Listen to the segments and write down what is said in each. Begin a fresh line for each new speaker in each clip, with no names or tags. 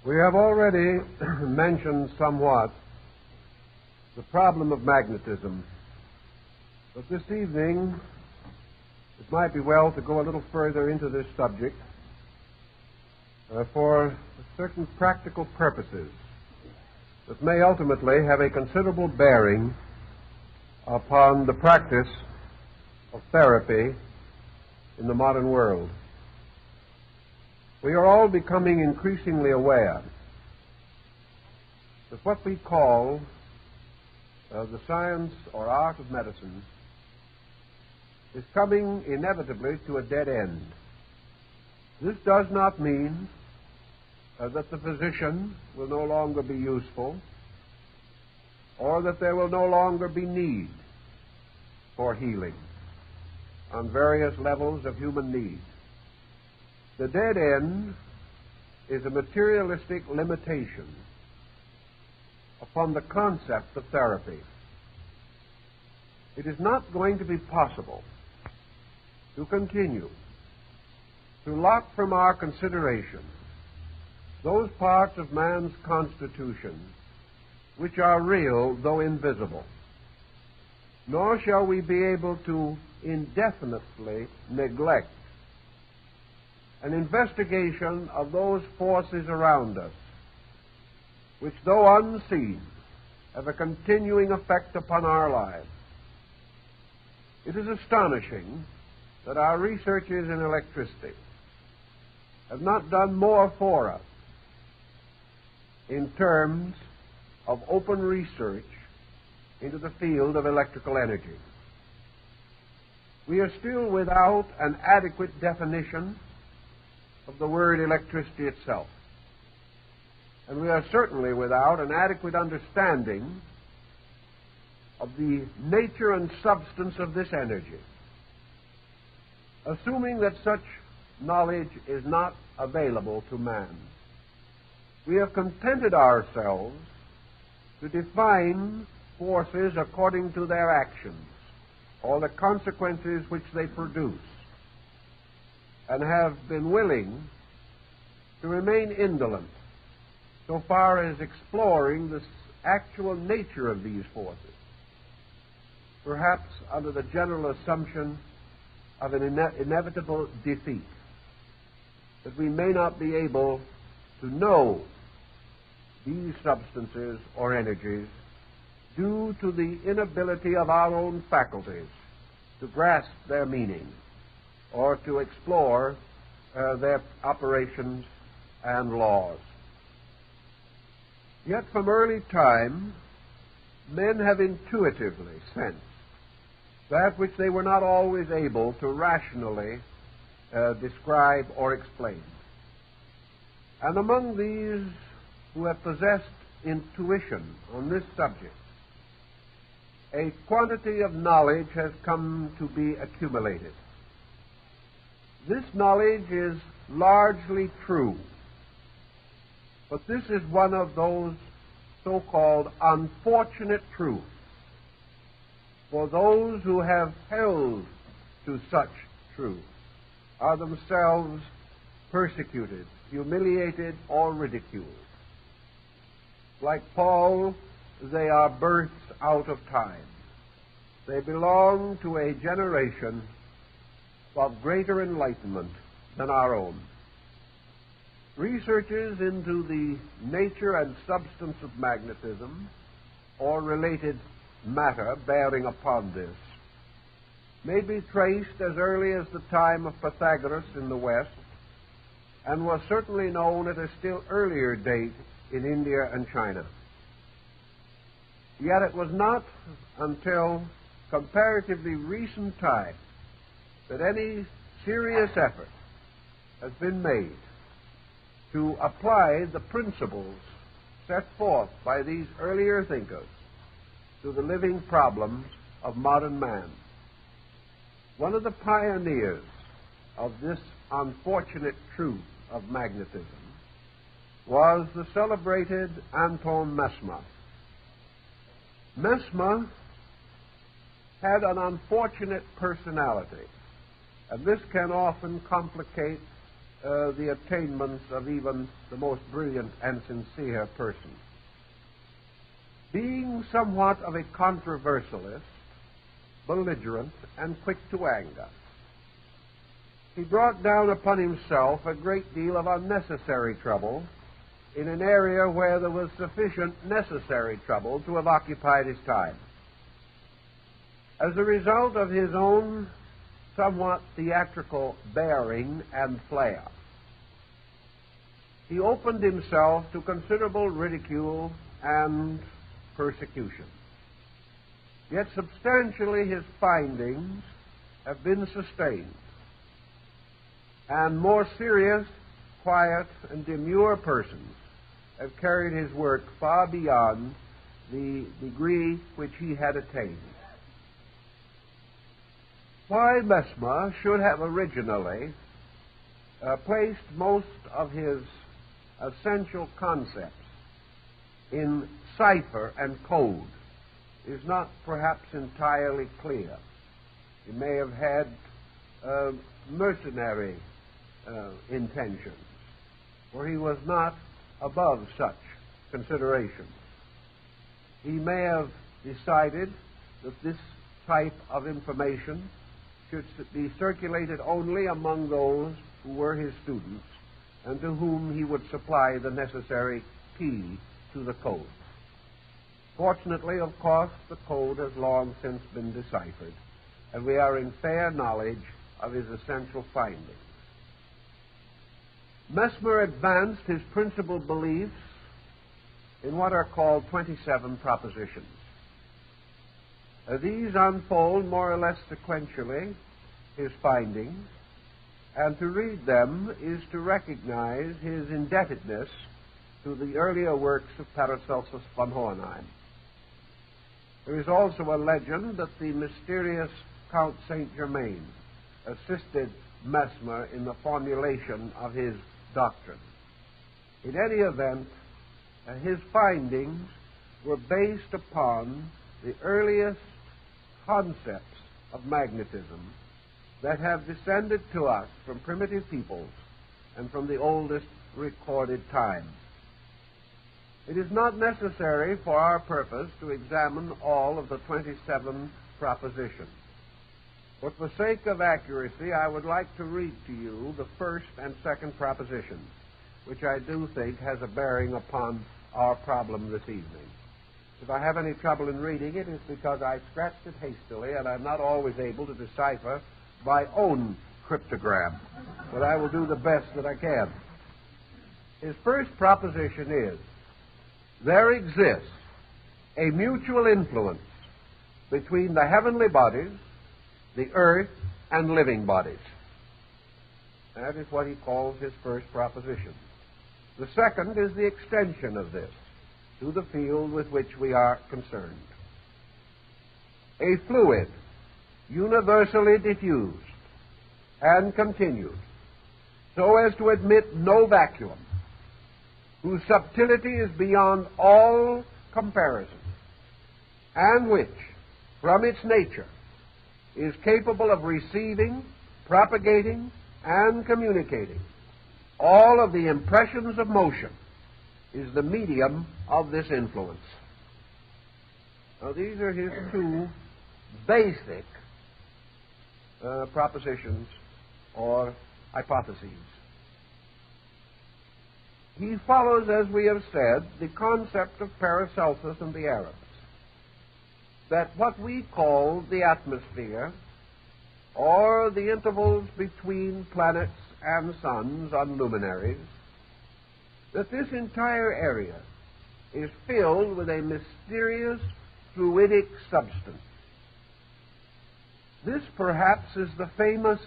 We have already mentioned somewhat the problem of magnetism, but this evening it might be well to go a little further into this subject for certain practical purposes that may ultimately have a considerable bearing upon the practice of therapy in the modern world. We are all becoming increasingly aware that what we call the science or art of medicine is coming inevitably to a dead end. This does not mean that the physician will no longer be useful or that there will no longer be need for healing on various levels of human need. The dead end is a materialistic limitation upon the concept of therapy. It is not going to be possible to continue to lock from our consideration those parts of man's constitution which are real though invisible, nor shall we be able to indefinitely neglect an investigation of those forces around us which, though unseen, have a continuing effect upon our lives. It is astonishing that our researchers in electricity have not done more for us in terms of open research into the field of electrical energy. We are still without an adequate definition of the word electricity itself. And we are certainly without an adequate understanding of the nature and substance of this energy. Assuming that such knowledge is not available to man, we have contented ourselves to define forces according to their actions or the consequences which they produce, and have been willing to remain indolent so far as exploring the actual nature of these forces, perhaps under the general assumption of an inevitable defeat, that we may not be able to know these substances or energies due to the inability of our own faculties to grasp their meaning or to explore their operations and laws. Yet from early time, men have intuitively sensed that which they were not always able to rationally describe or explain. And among these who have possessed intuition on this subject, a quantity of knowledge has come to be accumulated. This knowledge is largely true, but this is one of those so-called unfortunate truths for those who have held to such truth are themselves persecuted, humiliated, or ridiculed. Like Paul, they are births out of time. They belong to a generation of greater enlightenment than our own. Researches into the nature and substance of magnetism or related matter bearing upon this may be traced as early as the time of Pythagoras in the West, and was certainly known at a still earlier date in India and China. Yet it was not until comparatively recent time that any serious effort has been made to apply the principles set forth by these earlier thinkers to the living problems of modern man. One of the pioneers of this unfortunate truth of magnetism was the celebrated Anton Mesmer. Mesmer had an unfortunate personality, and this can often complicate the attainments of even the most brilliant and sincere person. Being somewhat of a controversialist, belligerent, and quick to anger, he brought down upon himself a great deal of unnecessary trouble in an area where there was sufficient necessary trouble to have occupied his time. As a result of his own somewhat theatrical bearing and flair, he opened himself to considerable ridicule and persecution. Yet substantially his findings have been sustained, and more serious, quiet, and demure persons have carried his work far beyond the degree which he had attained. Why Mesmer should have originally placed most of his essential concepts in cipher and code is not perhaps entirely clear. He may have had mercenary intentions, for he was not above such considerations. He may have decided that this type of information should be circulated only among those who were his students and to whom he would supply the necessary key to the code. Fortunately, of course, the code has long since been deciphered, and we are in fair knowledge of his essential findings. Mesmer advanced his principal beliefs in what are called 27 propositions. These unfold more or less sequentially his findings, and to read them is to recognize his indebtedness to the earlier works of Paracelsus von Hohenheim. There is also a legend that the mysterious Count Saint-Germain assisted Mesmer in the formulation of his doctrine. In any event, his findings were based upon the earliest concepts of magnetism that have descended to us from primitive peoples and from the oldest recorded times. It is not necessary for our purpose to examine all of the 27 propositions. But for sake of accuracy, I would like to read to you the first and second propositions, which I do think has a bearing upon our problem this evening. If I have any trouble in reading it, it's because I scratched it hastily and I'm not always able to decipher my own cryptogram. But I will do the best that I can. His first proposition is, there exists a mutual influence between the heavenly bodies, the earth, and living bodies. That is what he calls his first proposition. The second is the extension of this to the field with which we are concerned. A fluid, universally diffused and continued, so as to admit no vacuum, whose subtlety is beyond all comparison, and which, from its nature, is capable of receiving, propagating, and communicating all of the impressions of motion, is the medium of this influence. Now, these are his two basic propositions or hypotheses. He follows, as we have said, the concept of Paracelsus and the Arabs, that what we call the atmosphere, or the intervals between planets and suns on luminaries, that this entire area is filled with a mysterious fluidic substance. This perhaps is the famous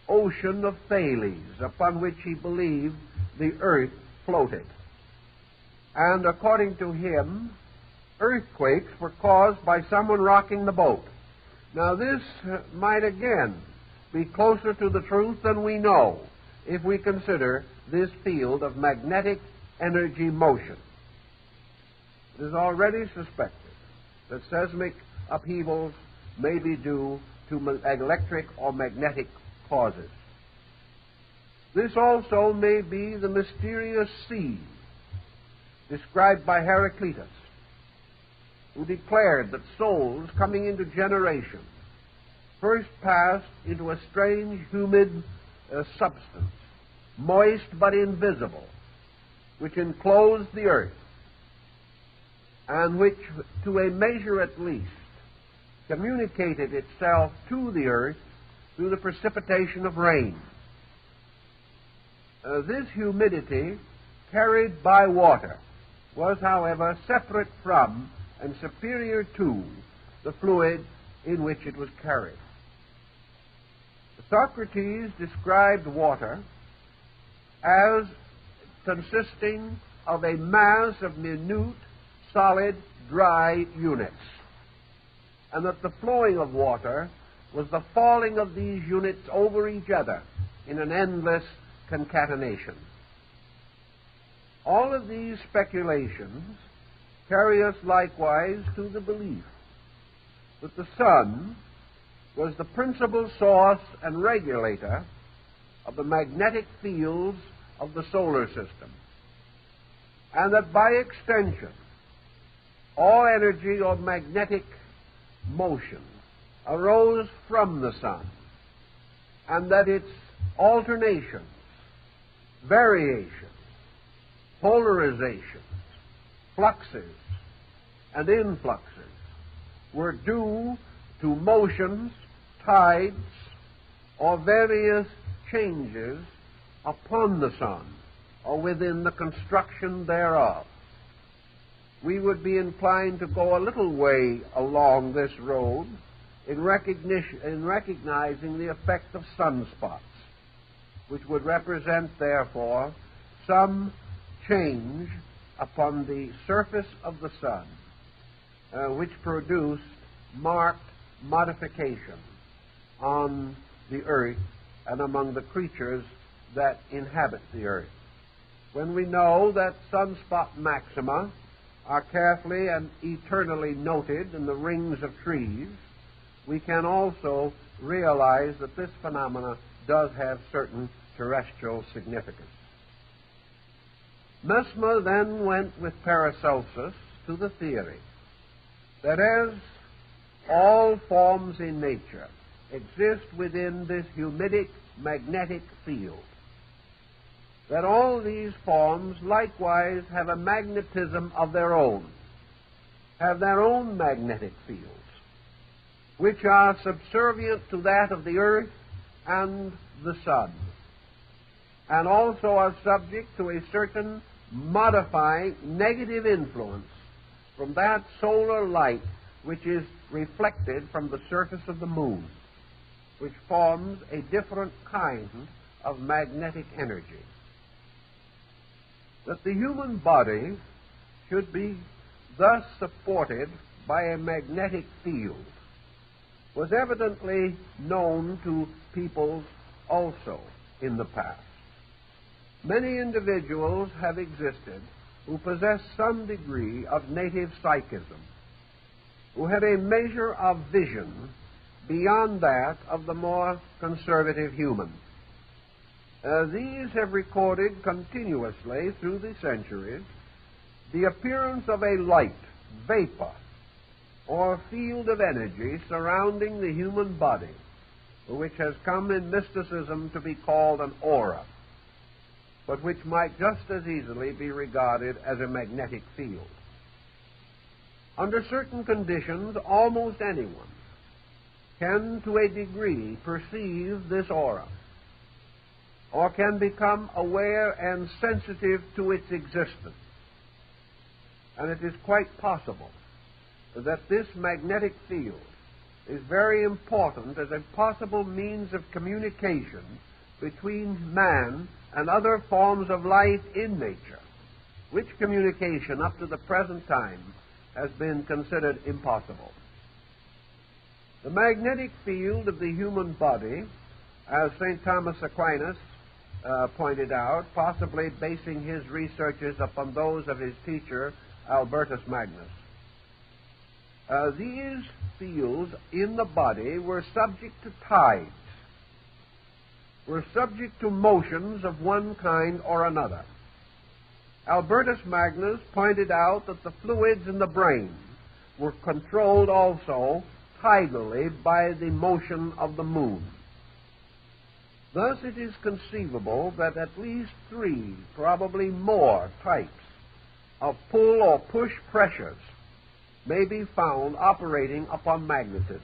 ocean of Thales, upon which he believed the earth floated. And according to him, earthquakes were caused by someone rocking the boat. Now, this might again be closer to the truth than we know if we consider this field of magnetic energy motion. It is already suspected that seismic upheavals may be due to electric or magnetic causes. This also may be the mysterious sea described by Heraclitus, who declared that souls coming into generation first passed into a strange, humid substance, moist but invisible, which enclosed the earth, and which, to a measure at least, communicated itself to the earth through the precipitation of rain. This humidity carried by water was, however, separate from and superior to the fluid in which it was carried. Socrates described water as consisting of a mass of minute, solid, dry units, and that the flowing of water was the falling of these units over each other in an endless concatenation. All of these speculations carry us likewise to the belief that the sun was the principal source and regulator of the magnetic fields of the solar system, and that by extension all energy or magnetic motion arose from the sun, and that its alternations, variations, polarizations, fluxes, and influxes were due to motions, tides, or various changes upon the sun or within the construction thereof. We would be inclined to go a little way along this road in recognizing the effect of sunspots, which would represent, therefore, some change upon the surface of the sun, which produced marked modification on the earth and among the creatures that inhabit the earth. When we know that sunspot maxima are carefully and eternally noted in the rings of trees, we can also realize that this phenomena does have certain terrestrial significance. Mesmer then went with Paracelsus to the theory that as all forms in nature exist within this humidic magnetic field, that all these forms likewise have a magnetism of their own, have their own magnetic fields, which are subservient to that of the earth and the sun, and also are subject to a certain modifying negative influence from that solar light which is reflected from the surface of the moon, which forms a different kind of magnetic energy. That the human body should be thus supported by a magnetic field was evidently known to peoples also in the past. Many individuals have existed who possess some degree of native psychism, who had a measure of vision beyond that of the more conservative human. These have recorded continuously through the centuries the appearance of a light, vapor, or field of energy surrounding the human body, which has come in mysticism to be called an aura, but which might just as easily be regarded as a magnetic field. Under certain conditions, almost anyone can, to a degree, perceive this aura, or can become aware and sensitive to its existence. And it is quite possible that this magnetic field is very important as a possible means of communication between man and other forms of life in nature, which communication up to the present time has been considered impossible. The magnetic field of the human body, as St. Thomas Aquinas pointed out, possibly basing his researches upon those of his teacher, Albertus Magnus, these fields in the body were subject to tides, were subject to motions of one kind or another. Albertus Magnus pointed out that the fluids in the brain were controlled also tidally by the motion of the moon. Thus it is conceivable that at least 3, probably more, types of pull or push pressures may be found operating upon magnetism.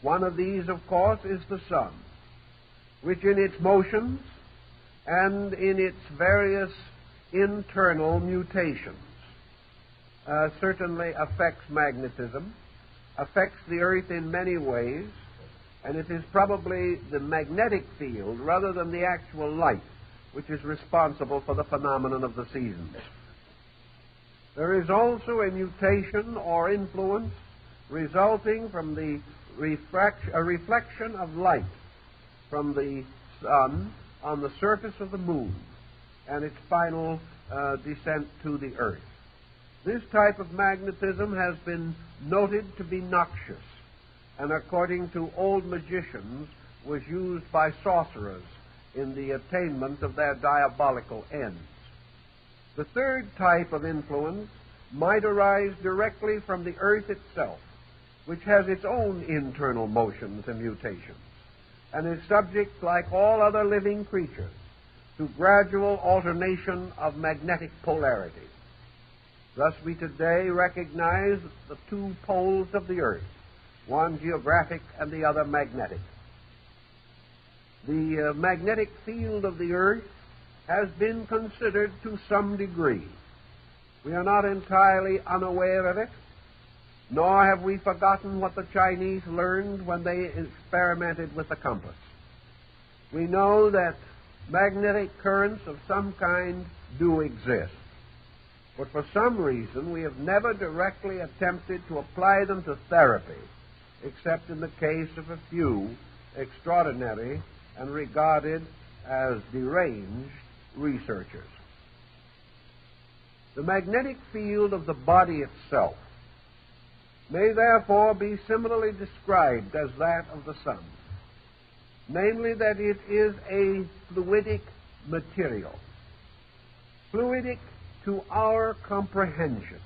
One of these, of course, is the sun, which in its motions and in its various internal mutations certainly affects magnetism, affects the earth in many ways, and it is probably the magnetic field rather than the actual light which is responsible for the phenomenon of the seasons. There is also a mutation or influence resulting from the reflection of light from the sun on the surface of the moon and its final descent to the earth. This type of magnetism has been noted to be noxious, and according to old magicians was used by sorcerers in the attainment of their diabolical ends. The third type of influence might arise directly from the earth itself, which has its own internal motions and mutations, and is subject, like all other living creatures, to gradual alternation of magnetic polarity. Thus we today recognize the 2 poles of the earth, one geographic and the other magnetic. The magnetic field of the earth has been considered to some degree. We are not entirely unaware of it, nor have we forgotten what the Chinese learned when they experimented with the compass. We know that magnetic currents of some kind do exist, but for some reason we have never directly attempted to apply them to therapy, except in the case of a few extraordinary and regarded as deranged researchers. The magnetic field of the body itself may therefore be similarly described as that of the sun, namely that it is a fluidic material, fluidic to our comprehension,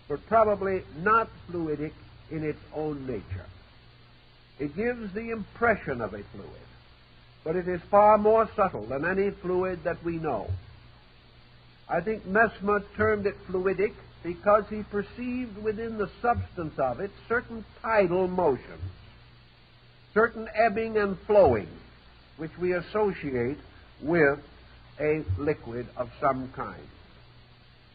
but probably not fluidic in its own nature. It gives the impression of a fluid, but it is far more subtle than any fluid that we know. I think Mesmer termed it fluidic because he perceived within the substance of it certain tidal motions, certain ebbing and flowing, which we associate with a liquid of some kind.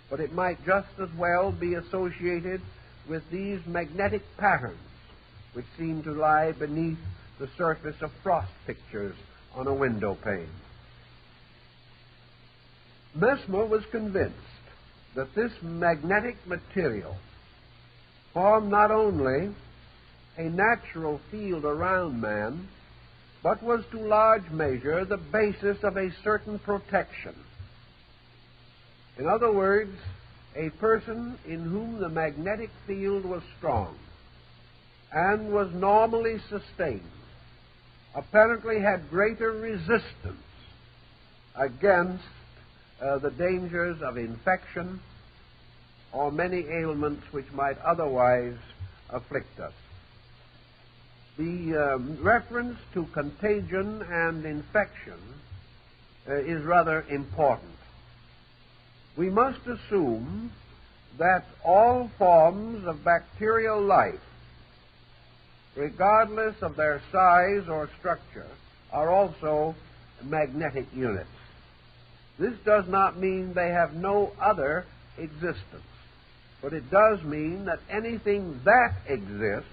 But it might just as well be associated with these magnetic patterns which seem to lie beneath the surface of frost pictures on a window pane. Mesmer was convinced that this magnetic material formed not only a natural field around man, but was to large measure the basis of a certain protection. In other words, a person in whom the magnetic field was strong and was normally sustained apparently had greater resistance against the dangers of infection or many ailments which might otherwise afflict us. The reference to contagion and infection is rather important. We must assume that all forms of bacterial life, regardless of their size or structure, are also magnetic units. This does not mean they have no other existence, but it does mean that anything that exists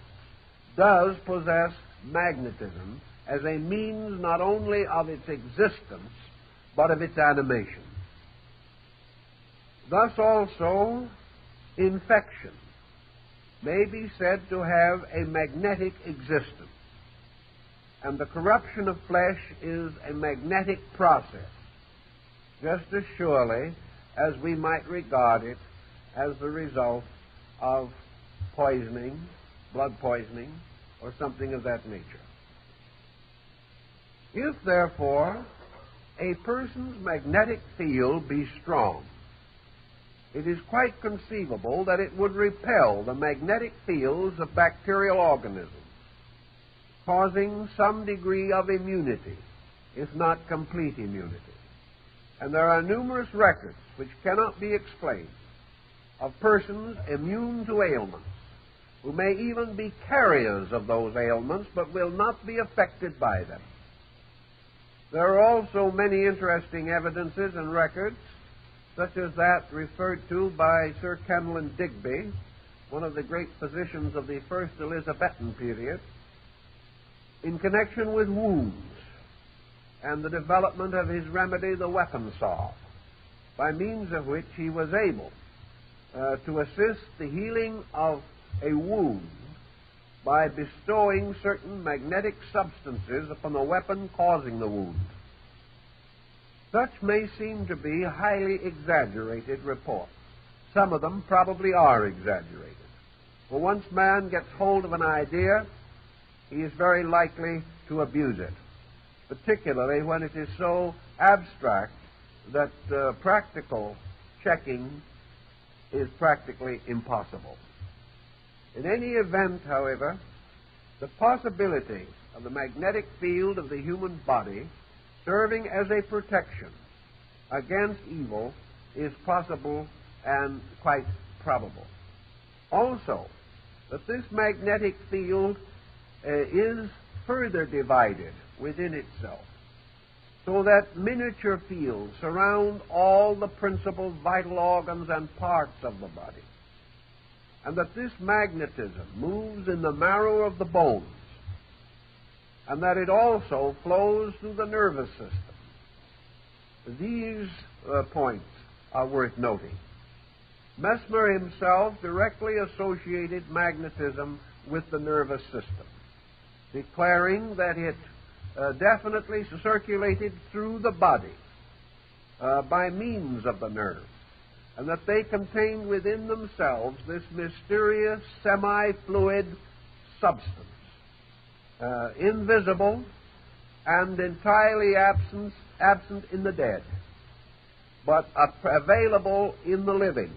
does possess magnetism as a means not only of its existence, but of its animation. Thus also, infection may be said to have a magnetic existence, and the corruption of flesh is a magnetic process, just as surely as we might regard it as the result of poisoning, blood poisoning, or something of that nature. If, therefore, a person's magnetic field be strong, it is quite conceivable that it would repel the magnetic fields of bacterial organisms, causing some degree of immunity, if not complete immunity. And there are numerous records which cannot be explained of persons immune to ailments, who may even be carriers of those ailments, but will not be affected by them. There are also many interesting evidences and records, such as that referred to by Sir Kenelm Digby, one of the great physicians of the first Elizabethan period, in connection with wounds and the development of his remedy, the weapon saw, by means of which he was able to assist the healing of a wound by bestowing certain magnetic substances upon the weapon causing the wound. Such may seem to be highly exaggerated reports. Some of them probably are exaggerated. For once man gets hold of an idea, he is very likely to abuse it, particularly when it is so abstract that practical checking is practically impossible. In any event, however, the possibility of the magnetic field of the human body serving as a protection against evil is possible and quite probable. Also, that this magnetic field is further divided within itself, so that miniature fields surround all the principal vital organs and parts of the body, and that this magnetism moves in the marrow of the bones, and that it also flows through the nervous system. These points are worth noting. Mesmer himself directly associated magnetism with the nervous system, declaring that it definitely circulated through the body by means of the nerves, and that they contained within themselves this mysterious semi-fluid substance, invisible and entirely absent in the dead, but available in the living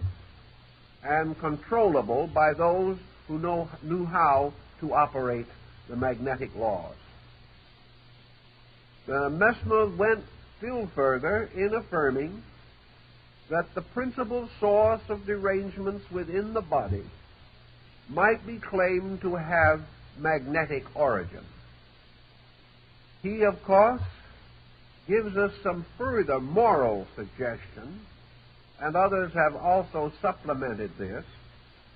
and controllable by those who knew how to operate the magnetic laws. Mesmer went still further in affirming that the principal source of derangements within the body might be claimed to have magnetic origin. He, of course, gives us some further moral suggestion, and others have also supplemented this,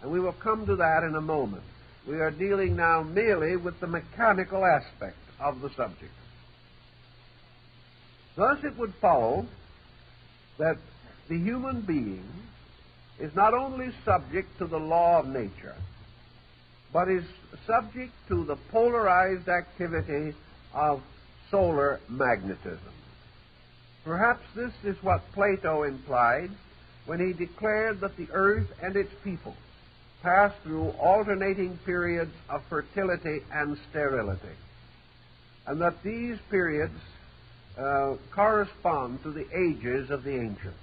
and we will come to that in a moment. We are dealing now merely with the mechanical aspect of the subject. Thus it would follow that the human being is not only subject to the law of nature, but is subject to the polarized activity of solar magnetism. Perhaps this is what Plato implied when he declared that the earth and its people pass through alternating periods of fertility and sterility, and that these periods correspond to the ages of the ancients.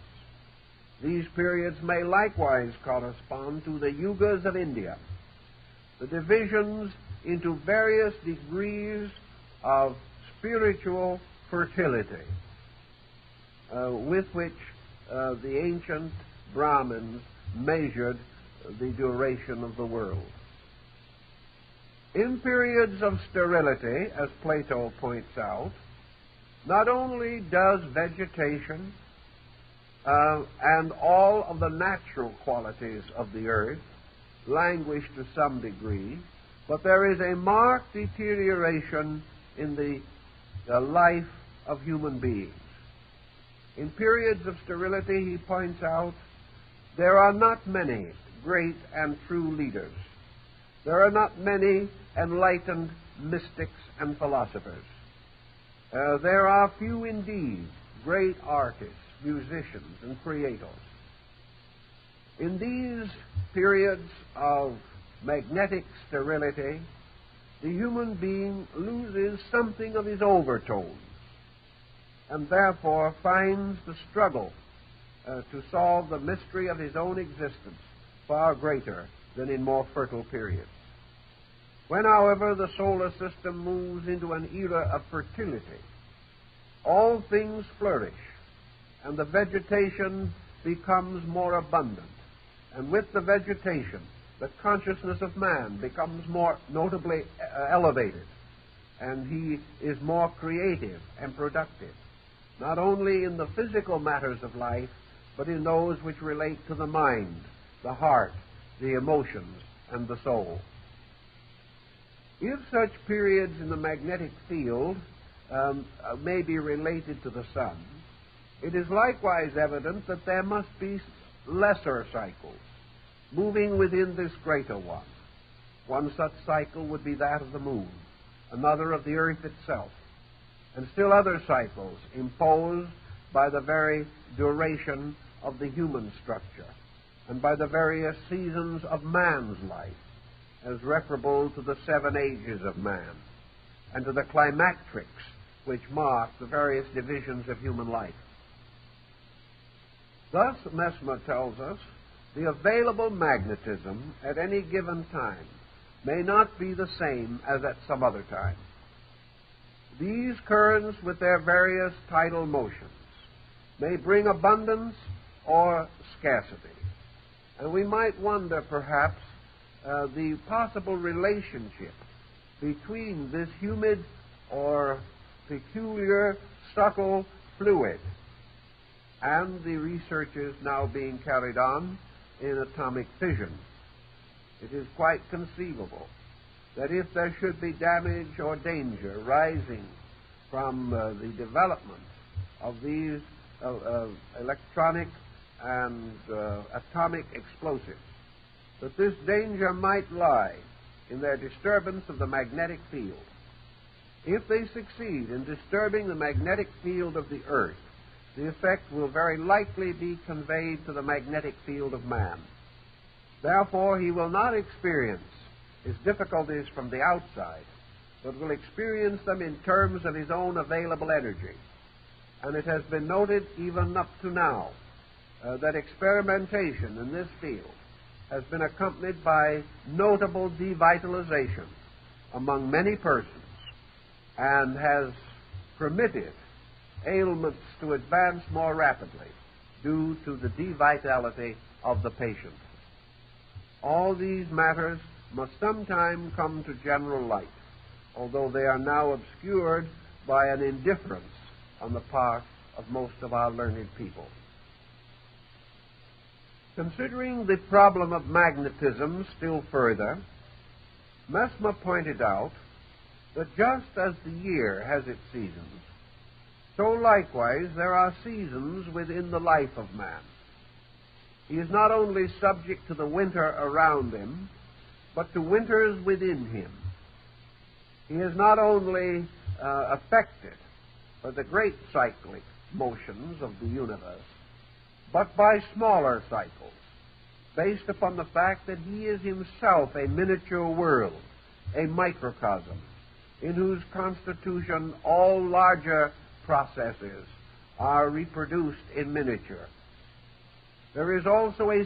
These periods may likewise correspond to the yugas of India, the divisions into various degrees of spiritual fertility with which the ancient Brahmins measured the duration of the world. In periods of sterility, as Plato points out, not only does vegetation and all of the natural qualities of the earth languish to some degree, but there is a marked deterioration in the life of human beings. In periods of sterility, he points out, there are not many great and true leaders. There are not many enlightened mystics and philosophers. There are few indeed great artists, musicians, and creators. In these periods of magnetic sterility, the human being loses something of his overtones and therefore finds the struggle to solve the mystery of his own existence far greater than in more fertile periods. When, however, the solar system moves into an era of fertility, all things flourish, and the vegetation becomes more abundant. And with the vegetation, the consciousness of man becomes more notably elevated, and he is more creative and productive, not only in the physical matters of life, but in those which relate to the mind, the heart, the emotions, and the soul. If such periods in the magnetic field may be related to the sun, it is likewise evident that there must be lesser cycles moving within this greater one. One such cycle would be that of the moon, another of the earth itself, and still other cycles imposed by the very duration of the human structure and by the various seasons of man's life, as referable to the 7 ages of man and to the climacterics which mark the various divisions of human life. Thus, Mesmer tells us, the available magnetism at any given time may not be the same as at some other time. These currents, with their various tidal motions, may bring abundance or scarcity. And we might wonder, perhaps, the possible relationship between this humid or peculiar subtle fluid and the researches now being carried on in atomic fission. It is quite conceivable that if there should be damage or danger rising from the development of these electronic and atomic explosives, that this danger might lie in their disturbance of the magnetic field. If they succeed in disturbing the magnetic field of the earth, the effect will very likely be conveyed to the magnetic field of man. Therefore, he will not experience his difficulties from the outside, but will experience them in terms of his own available energy. And it has been noted even up to now that experimentation in this field has been accompanied by notable devitalization among many persons and has permitted ailments to advance more rapidly due to the devitality of the patient. All these matters must sometime come to general light, although they are now obscured by an indifference on the part of most of our learned people. Considering the problem of magnetism still further, Mesmer pointed out that just as the year has its seasons, so likewise there are seasons within the life of man. He is not only subject to the winter around him, but to winters within him. He is not only affected by the great cyclic motions of the universe, but by smaller cycles, based upon the fact that he is himself a miniature world, a microcosm, in whose constitution all larger processes are reproduced in miniature. There is also a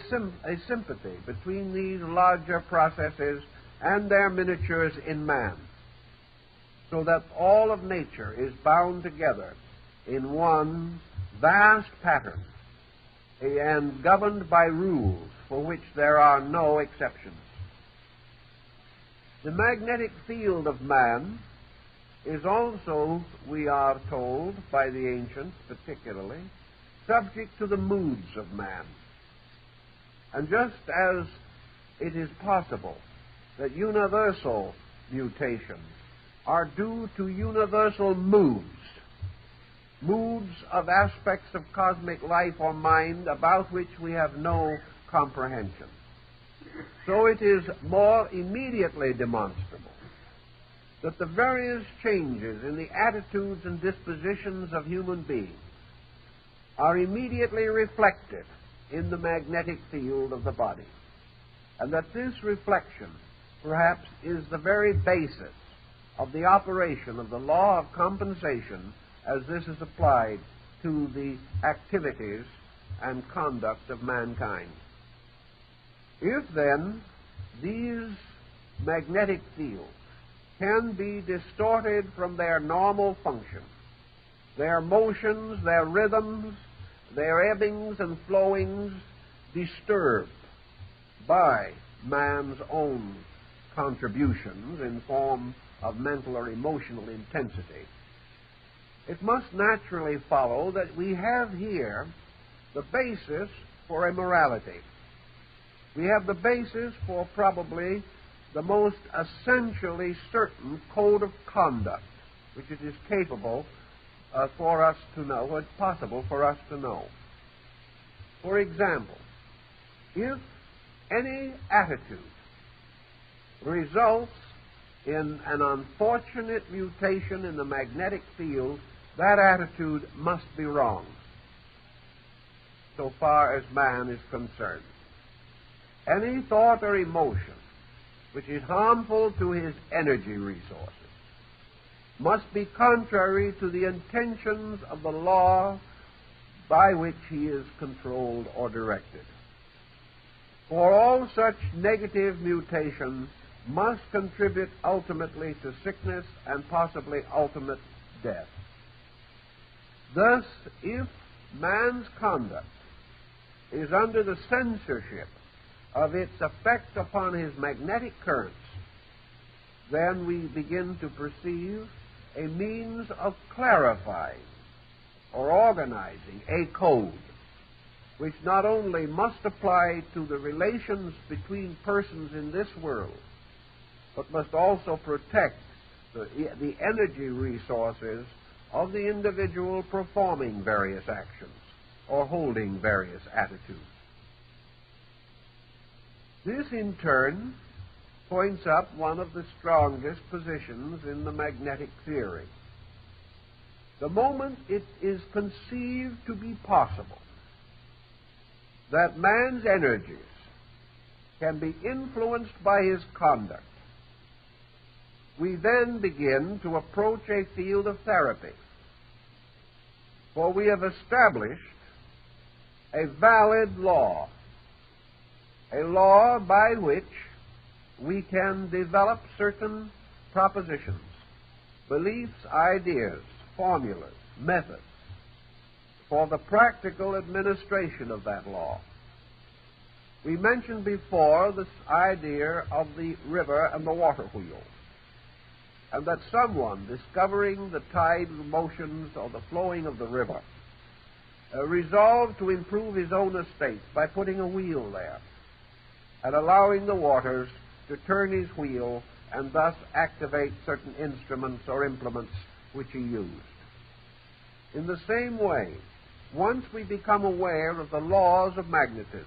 sympathy between these larger processes and their miniatures in man, so that all of nature is bound together in one vast pattern and governed by rules for which there are no exceptions. The magnetic field of man is also, we are told by the ancients particularly, subject to the moods of man. And just as it is possible that universal mutations are due to universal moods of aspects of cosmic life or mind about which we have no comprehension, so it is more immediately demonstrable that the various changes in the attitudes and dispositions of human beings are immediately reflected in the magnetic field of the body, and that this reflection perhaps is the very basis of the operation of the law of compensation as this is applied to the activities and conduct of mankind. If then these magnetic fields can be distorted from their normal function, their motions, their rhythms, their ebbings and flowings disturbed by man's own contributions in form of mental or emotional intensity, it must naturally follow that we have here the basis for a morality. We have the basis for probably the most essentially certain code of conduct which it is capable for us to know, or it's possible for us to know. For example, if any attitude results in an unfortunate mutation in the magnetic field, that attitude must be wrong, so far as man is concerned. Any thought or emotion which is harmful to his energy resources must be contrary to the intentions of the law by which he is controlled or directed. For all such negative mutation must contribute ultimately to sickness and possibly ultimate death. Thus, if man's conduct is under the censorship of its effect upon his magnetic currents, then we begin to perceive a means of clarifying or organizing a code which not only must apply to the relations between persons in this world, but must also protect the energy resources of the individual performing various actions or holding various attitudes. This, in turn, points up one of the strongest positions in the magnetic theory. The moment it is conceived to be possible that man's energies can be influenced by his conduct, we then begin to approach a field of therapy. For we have established a valid law, a law by which we can develop certain propositions, beliefs, ideas, formulas, methods for the practical administration of that law. We mentioned before this idea of the river and the water wheel, and that someone discovering the tide motions or the flowing of the river resolved to improve his own estate by putting a wheel there and allowing the waters to turn his wheel and thus activate certain instruments or implements which he used. In the same way, once we become aware of the laws of magnetism,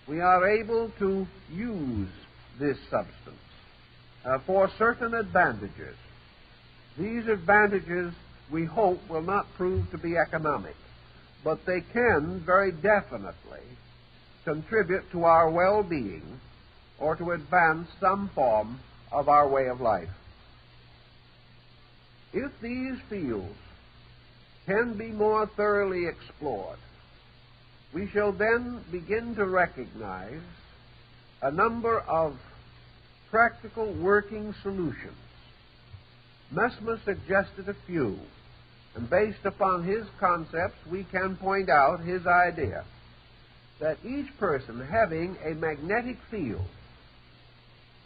we are able to use this substance for certain advantages. These advantages, we hope, will not prove to be economic, but they can very definitely contribute to our well-being or to advance some form of our way of life. If these fields can be more thoroughly explored, we shall then begin to recognize a number of practical working solutions. Mesmer suggested a few, and based upon his concepts, we can point out his idea that each person having a magnetic field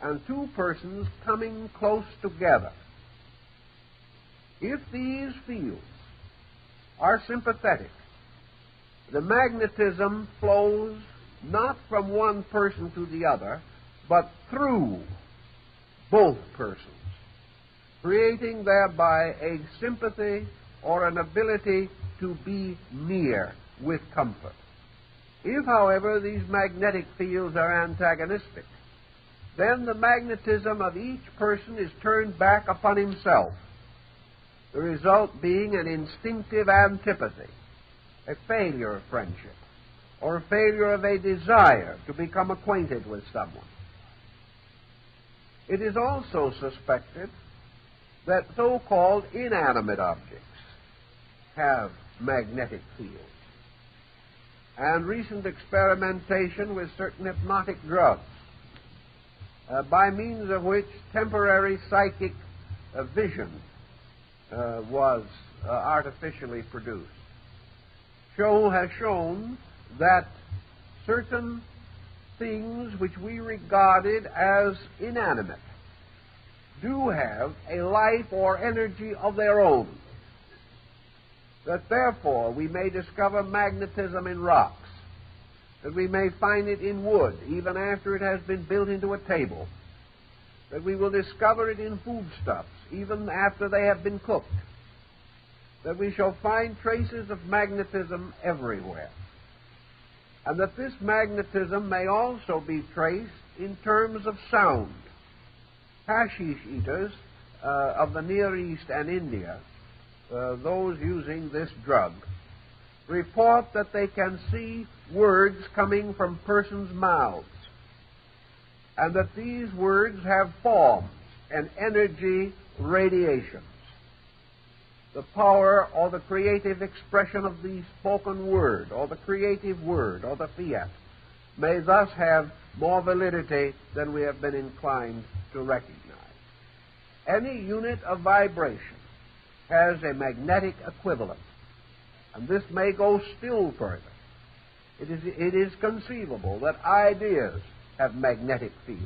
and two persons coming close together, if these fields are sympathetic, the magnetism flows not from one person to the other, but through both persons, creating thereby a sympathy or an ability to be near with comfort. If, however, these magnetic fields are antagonistic, then the magnetism of each person is turned back upon himself, the result being an instinctive antipathy, a failure of friendship, or a failure of a desire to become acquainted with someone. It is also suspected that so-called inanimate objects have magnetic fields. And recent experimentation with certain hypnotic drugs, by means of which temporary psychic vision was artificially produced, has shown that certain things which we regarded as inanimate do have a life or energy of their own. That therefore we may discover magnetism in rocks, that we may find it in wood even after it has been built into a table, that we will discover it in foodstuffs even after they have been cooked, that we shall find traces of magnetism everywhere, and that this magnetism may also be traced in terms of sound. Hashish eaters of the Near East and India, those using this drug, report that they can see words coming from persons' mouths, and that these words have forms and energy radiations. The power or the creative expression of the spoken word or the creative word or the fiat may thus have more validity than we have been inclined to recognize. Any unit of vibration has a magnetic equivalent, and this may go still further. It is conceivable that ideas have magnetic fields,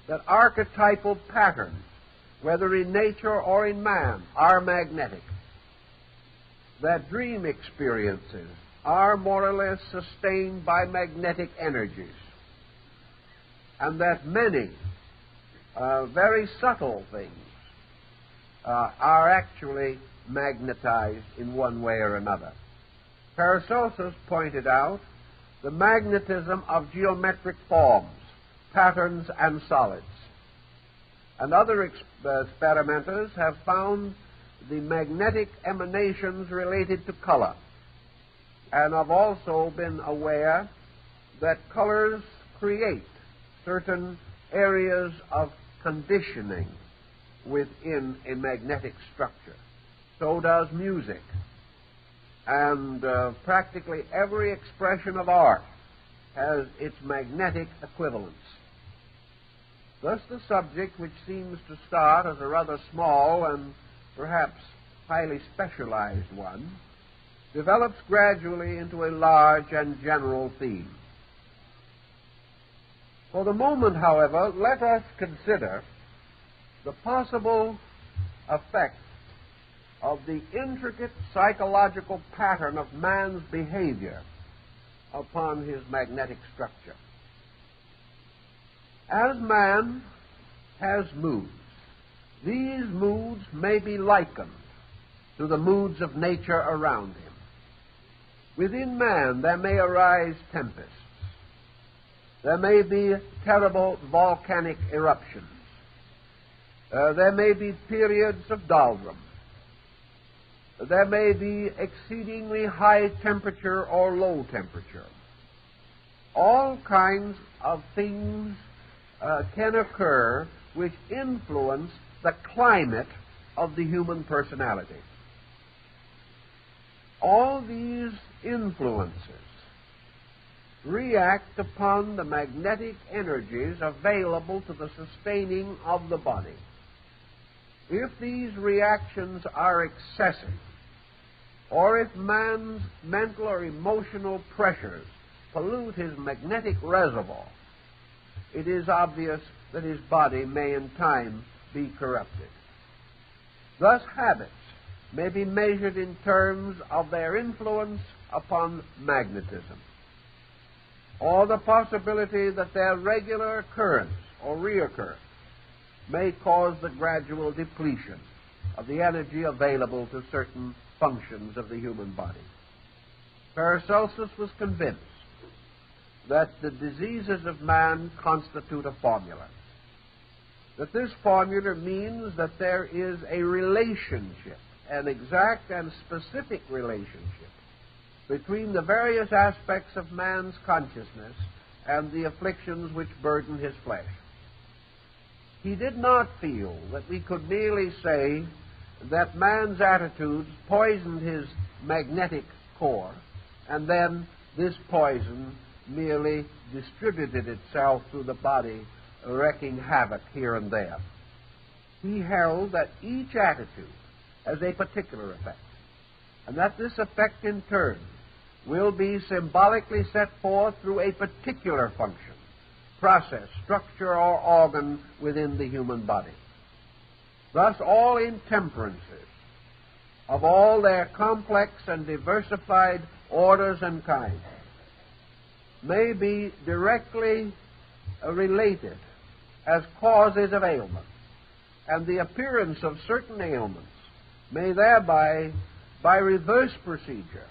that archetypal patterns, whether in nature or in man, are magnetic, that dream experiences are more or less sustained by magnetic energies, and that many very subtle things are actually magnetized in one way or another. Paracelsus pointed out the magnetism of geometric forms, patterns, and solids. And other experimenters have found the magnetic emanations related to color, and have also been aware that colors create certain areas of conditioning within a magnetic structure. So does music. And practically every expression of art has its magnetic equivalence. Thus the subject, which seems to start as a rather small and perhaps highly specialized one, develops gradually into a large and general theme. For the moment, however, let us consider the possible effect of the intricate psychological pattern of man's behavior upon his magnetic structure. As man has moods, these moods may be likened to the moods of nature around him. Within man there may arise tempests. There may be terrible volcanic eruptions. There may be periods of doldrum. There may be exceedingly high temperature or low temperature. All kinds of things can occur which influence the climate of the human personality. All these influences react upon the magnetic energies available to the sustaining of the body. If these reactions are excessive, or if man's mental or emotional pressures pollute his magnetic reservoir, it is obvious that his body may in time be corrupted. Thus, habits may be measured in terms of their influence upon magnetism, or the possibility that their regular occurrence or reoccurrence may cause the gradual depletion of the energy available to certain functions of the human body. Paracelsus was convinced that the diseases of man constitute a formula, that this formula means that there is a relationship, an exact and specific relationship, between the various aspects of man's consciousness and the afflictions which burden his flesh. he did not feel that we could merely say that man's attitudes poisoned his magnetic core, and then this poison merely distributed itself through the body, wreaking havoc here and there. He held that each attitude has a particular effect, and that this effect in turn will be symbolically set forth through a particular function, process, structure, or organ within the human body. Thus, all intemperances of all their complex and diversified orders and kinds may be directly related as causes of ailment, and the appearance of certain ailments may thereby, by reverse procedure,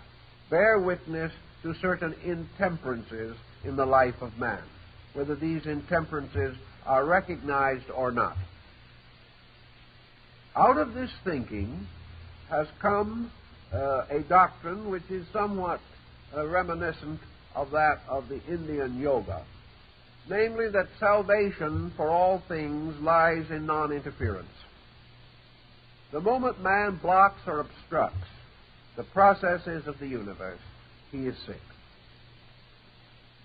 bear witness to certain intemperances in the life of man, whether these intemperances are recognized or not. Out of this thinking has come a doctrine which is somewhat reminiscent of that of the Indian yoga, namely that salvation for all things lies in non-interference. The moment man blocks or obstructs the processes of the universe, he is sick.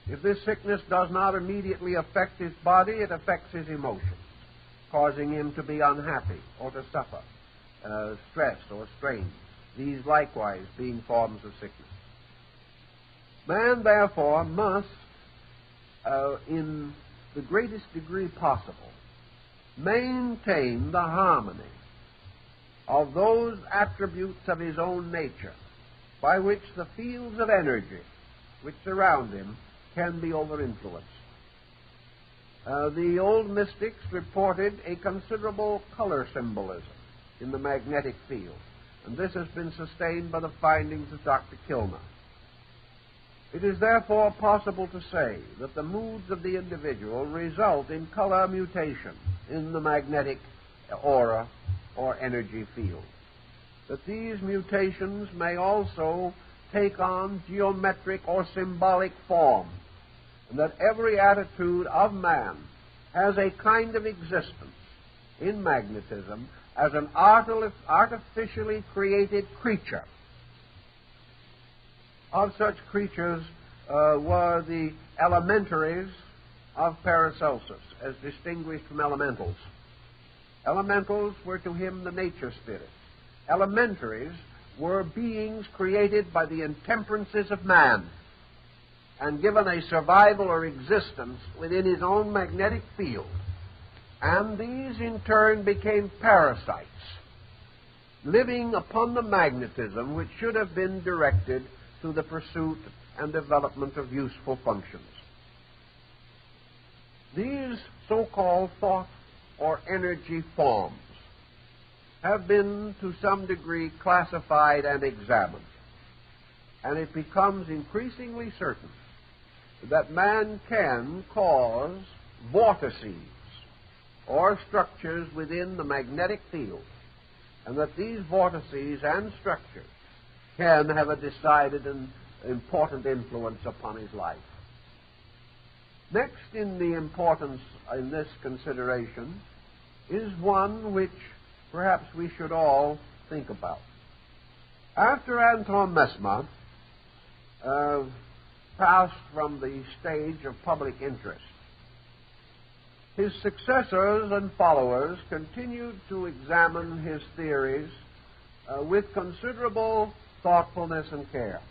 If this sickness does not immediately affect his body, it affects his emotions, causing him to be unhappy or to suffer, stressed or strained, these likewise being forms of sickness. Man, therefore, must, in the greatest degree possible, maintain the harmony of those attributes of his own nature by which the fields of energy which surround him can be over-influenced. The old mystics reported a considerable color symbolism in the magnetic field, and this has been sustained by the findings of Dr. Kilmer. It is therefore possible to say that the moods of the individual result in color mutation in the magnetic aura or energy field. That these mutations may also take on geometric or symbolic form, and that every attitude of man has a kind of existence in magnetism as an artificially created creature. Of such creatures were the elementaries of Paracelsus, as distinguished from elementals. Elementals were to him the nature spirits. Elementaries were beings created by the intemperances of man and given a survival or existence within his own magnetic field. And these in turn became parasites, living upon the magnetism which should have been directed to the pursuit and development of useful functions. These so-called thought or energy forms have been to some degree classified and examined, and it becomes increasingly certain that man can cause vortices or structures within the magnetic field, and that these vortices and structures can have a decided and important influence upon his life. Next in the importance in this consideration is one which perhaps we should all think about. After Anton Mesmer passed from the stage of public interest, his successors and followers continued to examine his theories with considerable thoughtfulness and care.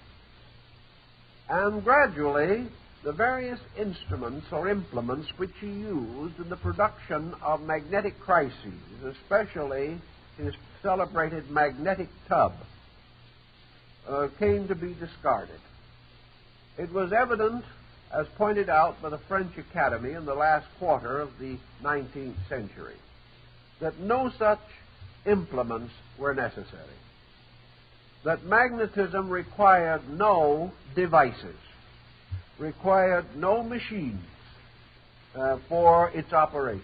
And gradually, the various instruments or implements which he used in the production of magnetic crises, especially his celebrated magnetic tub, came to be discarded. It was evident, as pointed out by the French Academy in the last quarter of the 19th century, that no such implements were necessary, that magnetism required no devices, required no machines for its operation,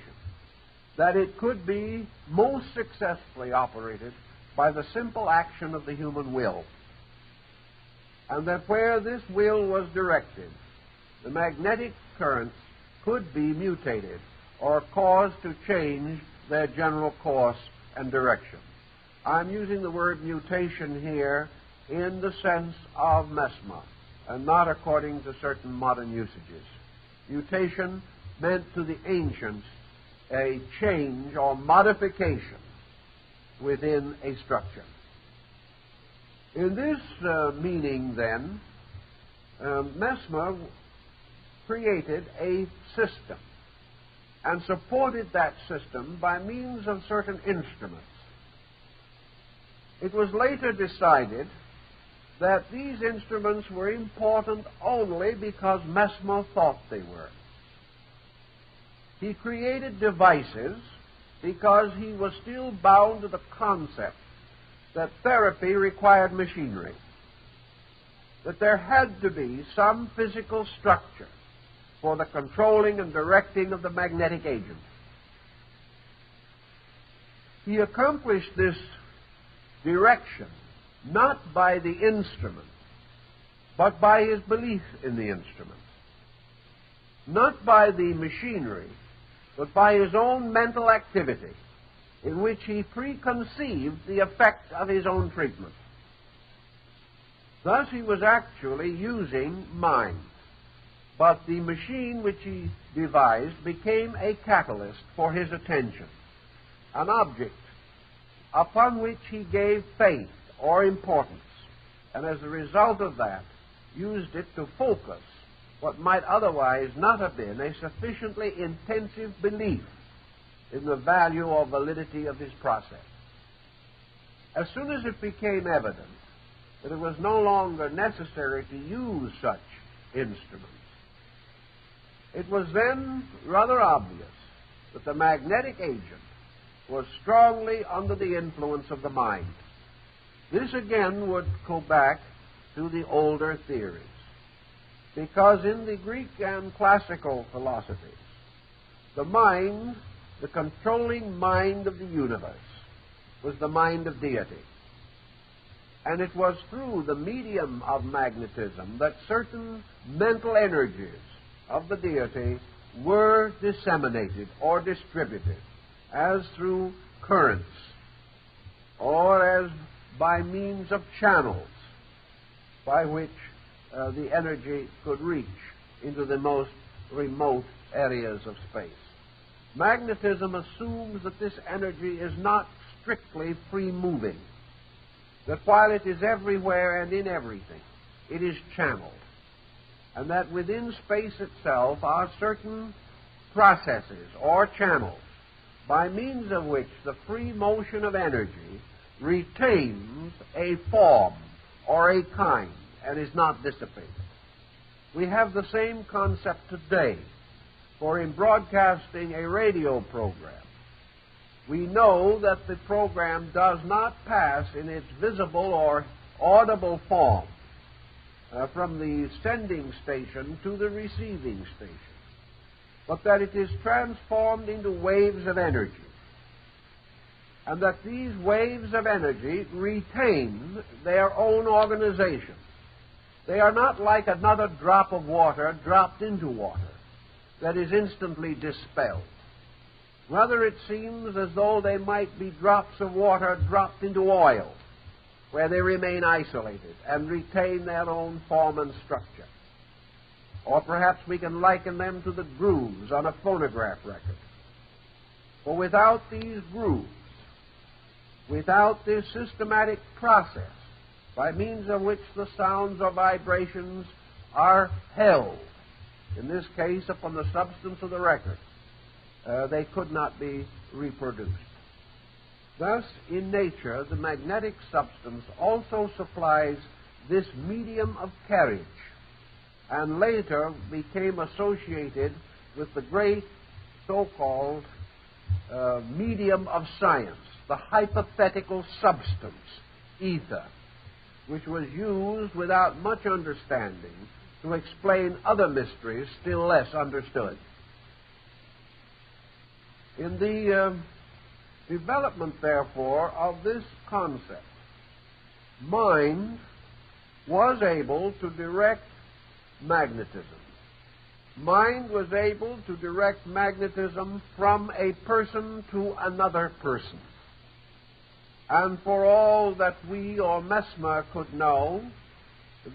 that it could be most successfully operated by the simple action of the human will, and that where this will was directed, the magnetic currents could be mutated or cause to change their general course and direction. I'm using the word mutation here in the sense of Mesmer, and not according to certain modern usages. Mutation meant to the ancients a change or modification within a structure. In this meaning, then, Mesmer created a system and supported that system by means of certain instruments. It was later decided that these instruments were important only because Mesmer thought they were. He created devices because he was still bound to the concept that therapy required machinery, that there had to be some physical structure for the controlling and directing of the magnetic agent. He accomplished this direction not by the instrument, but by his belief in the instrument. Not by the machinery, but by his own mental activity, in which he preconceived the effect of his own treatment. Thus he was actually using mind, but the machine which he devised became a catalyst for his attention, an object upon which he gave faith or importance, and as a result of that used it to focus what might otherwise not have been a sufficiently intensive belief in the value or validity of his process. As soon as it became evident that it was no longer necessary to use such instruments, it was then rather obvious that the magnetic agent was strongly under the influence of the mind. This again would go back to the older theories, because in the Greek and classical philosophies, the mind, the controlling mind of the universe, was the mind of deity. And it was through the medium of magnetism that certain mental energies of the deity were disseminated or distributed, as through currents, or as by means of channels by which the energy could reach into the most remote areas of space. Magnetism assumes that this energy is not strictly free-moving, that while it is everywhere and in everything, it is channeled, and that within space itself are certain processes or channels by means of which the free motion of energy retains a form or a kind and is not dissipated. We have the same concept today, for in broadcasting a radio program, we know that the program does not pass in its visible or audible form from the sending station to the receiving station, but that it is transformed into waves of energy, and that these waves of energy retain their own organization. They are not like another drop of water dropped into water that is instantly dispelled. Rather, it seems as though they might be drops of water dropped into oil, where they remain isolated and retain their own form and structure. Or perhaps we can liken them to the grooves on a phonograph record. For without these grooves, without this systematic process by means of which the sounds or vibrations are held, in this case upon the substance of the record, they could not be reproduced. Thus, in nature, the magnetic substance also supplies this medium of carriage, and later became associated with the great so-called medium of science, the hypothetical substance, ether, which was used without much understanding to explain other mysteries still less understood. In the development, therefore, of this concept, mind was able to direct magnetism. mind was able to direct magnetism from a person to another person. And for all that we or Mesmer could know,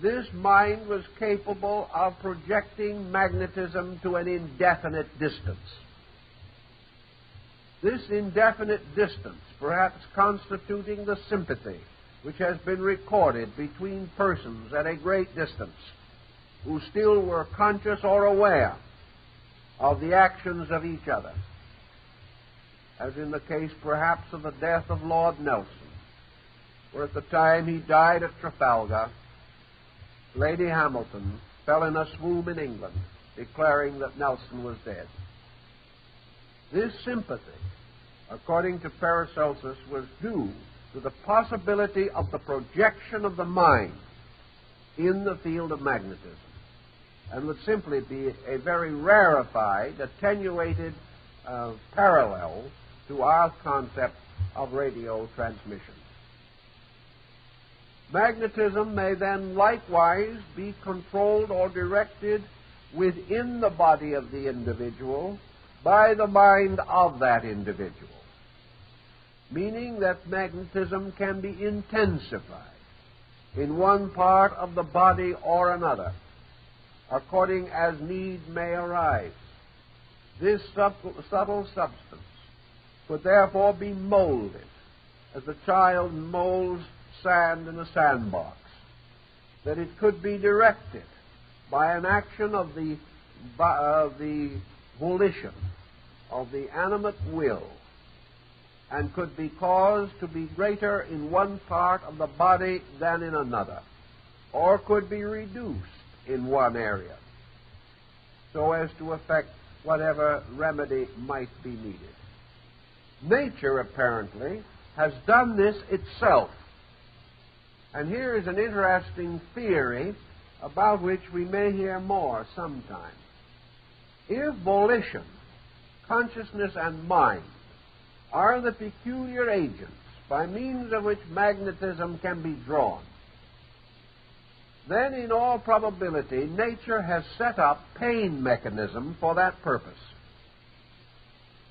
this mind was capable of projecting magnetism to an indefinite distance. This indefinite distance, perhaps constituting the sympathy which has been recorded between persons at a great distance who still were conscious or aware of the actions of each other, as in the case perhaps of the death of Lord Nelson, where at the time he died at Trafalgar, Lady Hamilton fell in a swoon in England, declaring that Nelson was dead. This sympathy, according to Paracelsus, was due to the possibility of the projection of the mind in the field of magnetism, and would simply be a very rarefied, attenuated parallel to our concept of radio transmission. Magnetism may then likewise be controlled or directed within the body of the individual by the mind of that individual, meaning that magnetism can be intensified in one part of the body or another, according as need may arise. This subtle substance could therefore be molded as the child molds sand in a sandbox, that it could be directed by an action of the volition, of the animate will, and could be caused to be greater in one part of the body than in another, or could be reduced in one area, so as to effect whatever remedy might be needed. Nature, apparently, has done this itself. And here is an interesting theory about which we may hear more sometime. If volition, consciousness, and mind are the peculiar agents by means of which magnetism can be drawn, then in all probability nature has set up pain mechanism for that purpose.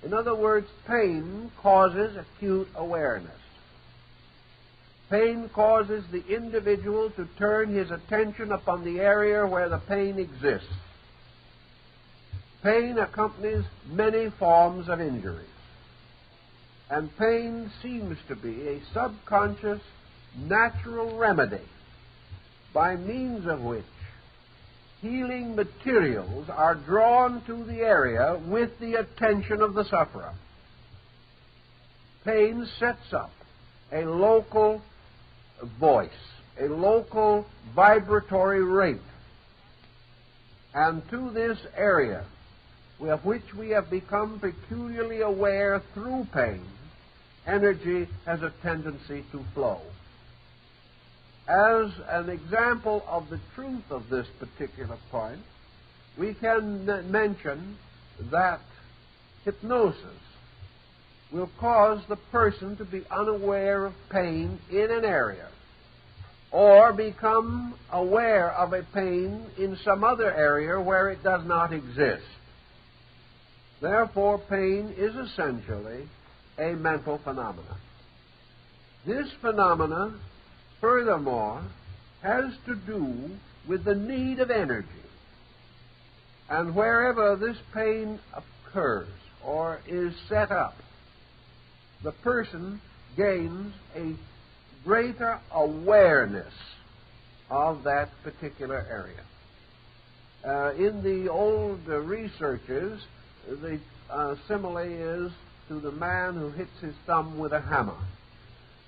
In other words, pain causes acute awareness. Pain causes the individual to turn his attention upon the area where the pain exists. Pain accompanies many forms of injuries, and pain seems to be a subconscious, natural remedy by means of which healing materials are drawn to the area with the attention of the sufferer. Pain sets up a local voice, a local vibratory rate, and to this area of which we have become peculiarly aware through pain, energy has a tendency to flow. As an example of the truth of this particular point, we can mention that hypnosis will cause the person to be unaware of pain in an area, or become aware of a pain in some other area where it does not exist. Therefore, pain is essentially a mental phenomenon. This phenomena, furthermore, has to do with the need of energy. And wherever this pain occurs or is set up, the person gains a greater awareness of that particular area. In the old researches, the simile is to the man who hits his thumb with a hammer,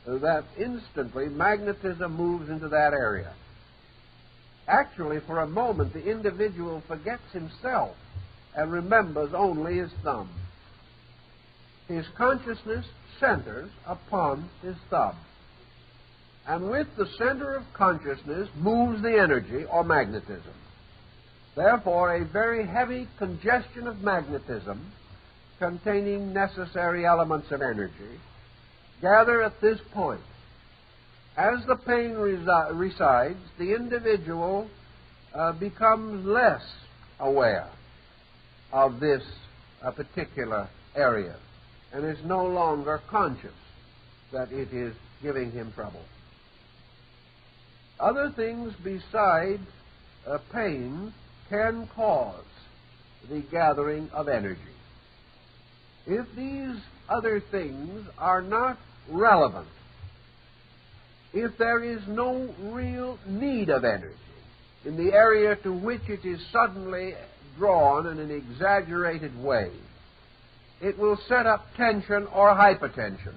that instantly magnetism moves into that area. Actually, for a moment, the individual forgets himself and remembers only his thumb. His consciousness centers upon his thumb. And with the center of consciousness moves the energy or magnetism. Therefore, a very heavy congestion of magnetism containing necessary elements of energy gather at this point. As the pain resides, the individual becomes less aware of this particular area and is no longer conscious that it is giving him trouble. Other things besides pain can cause the gathering of energy. If these other things are not relevant, if there is no real need of energy in the area to which it is suddenly drawn in an exaggerated way, it will set up tension or hypertension.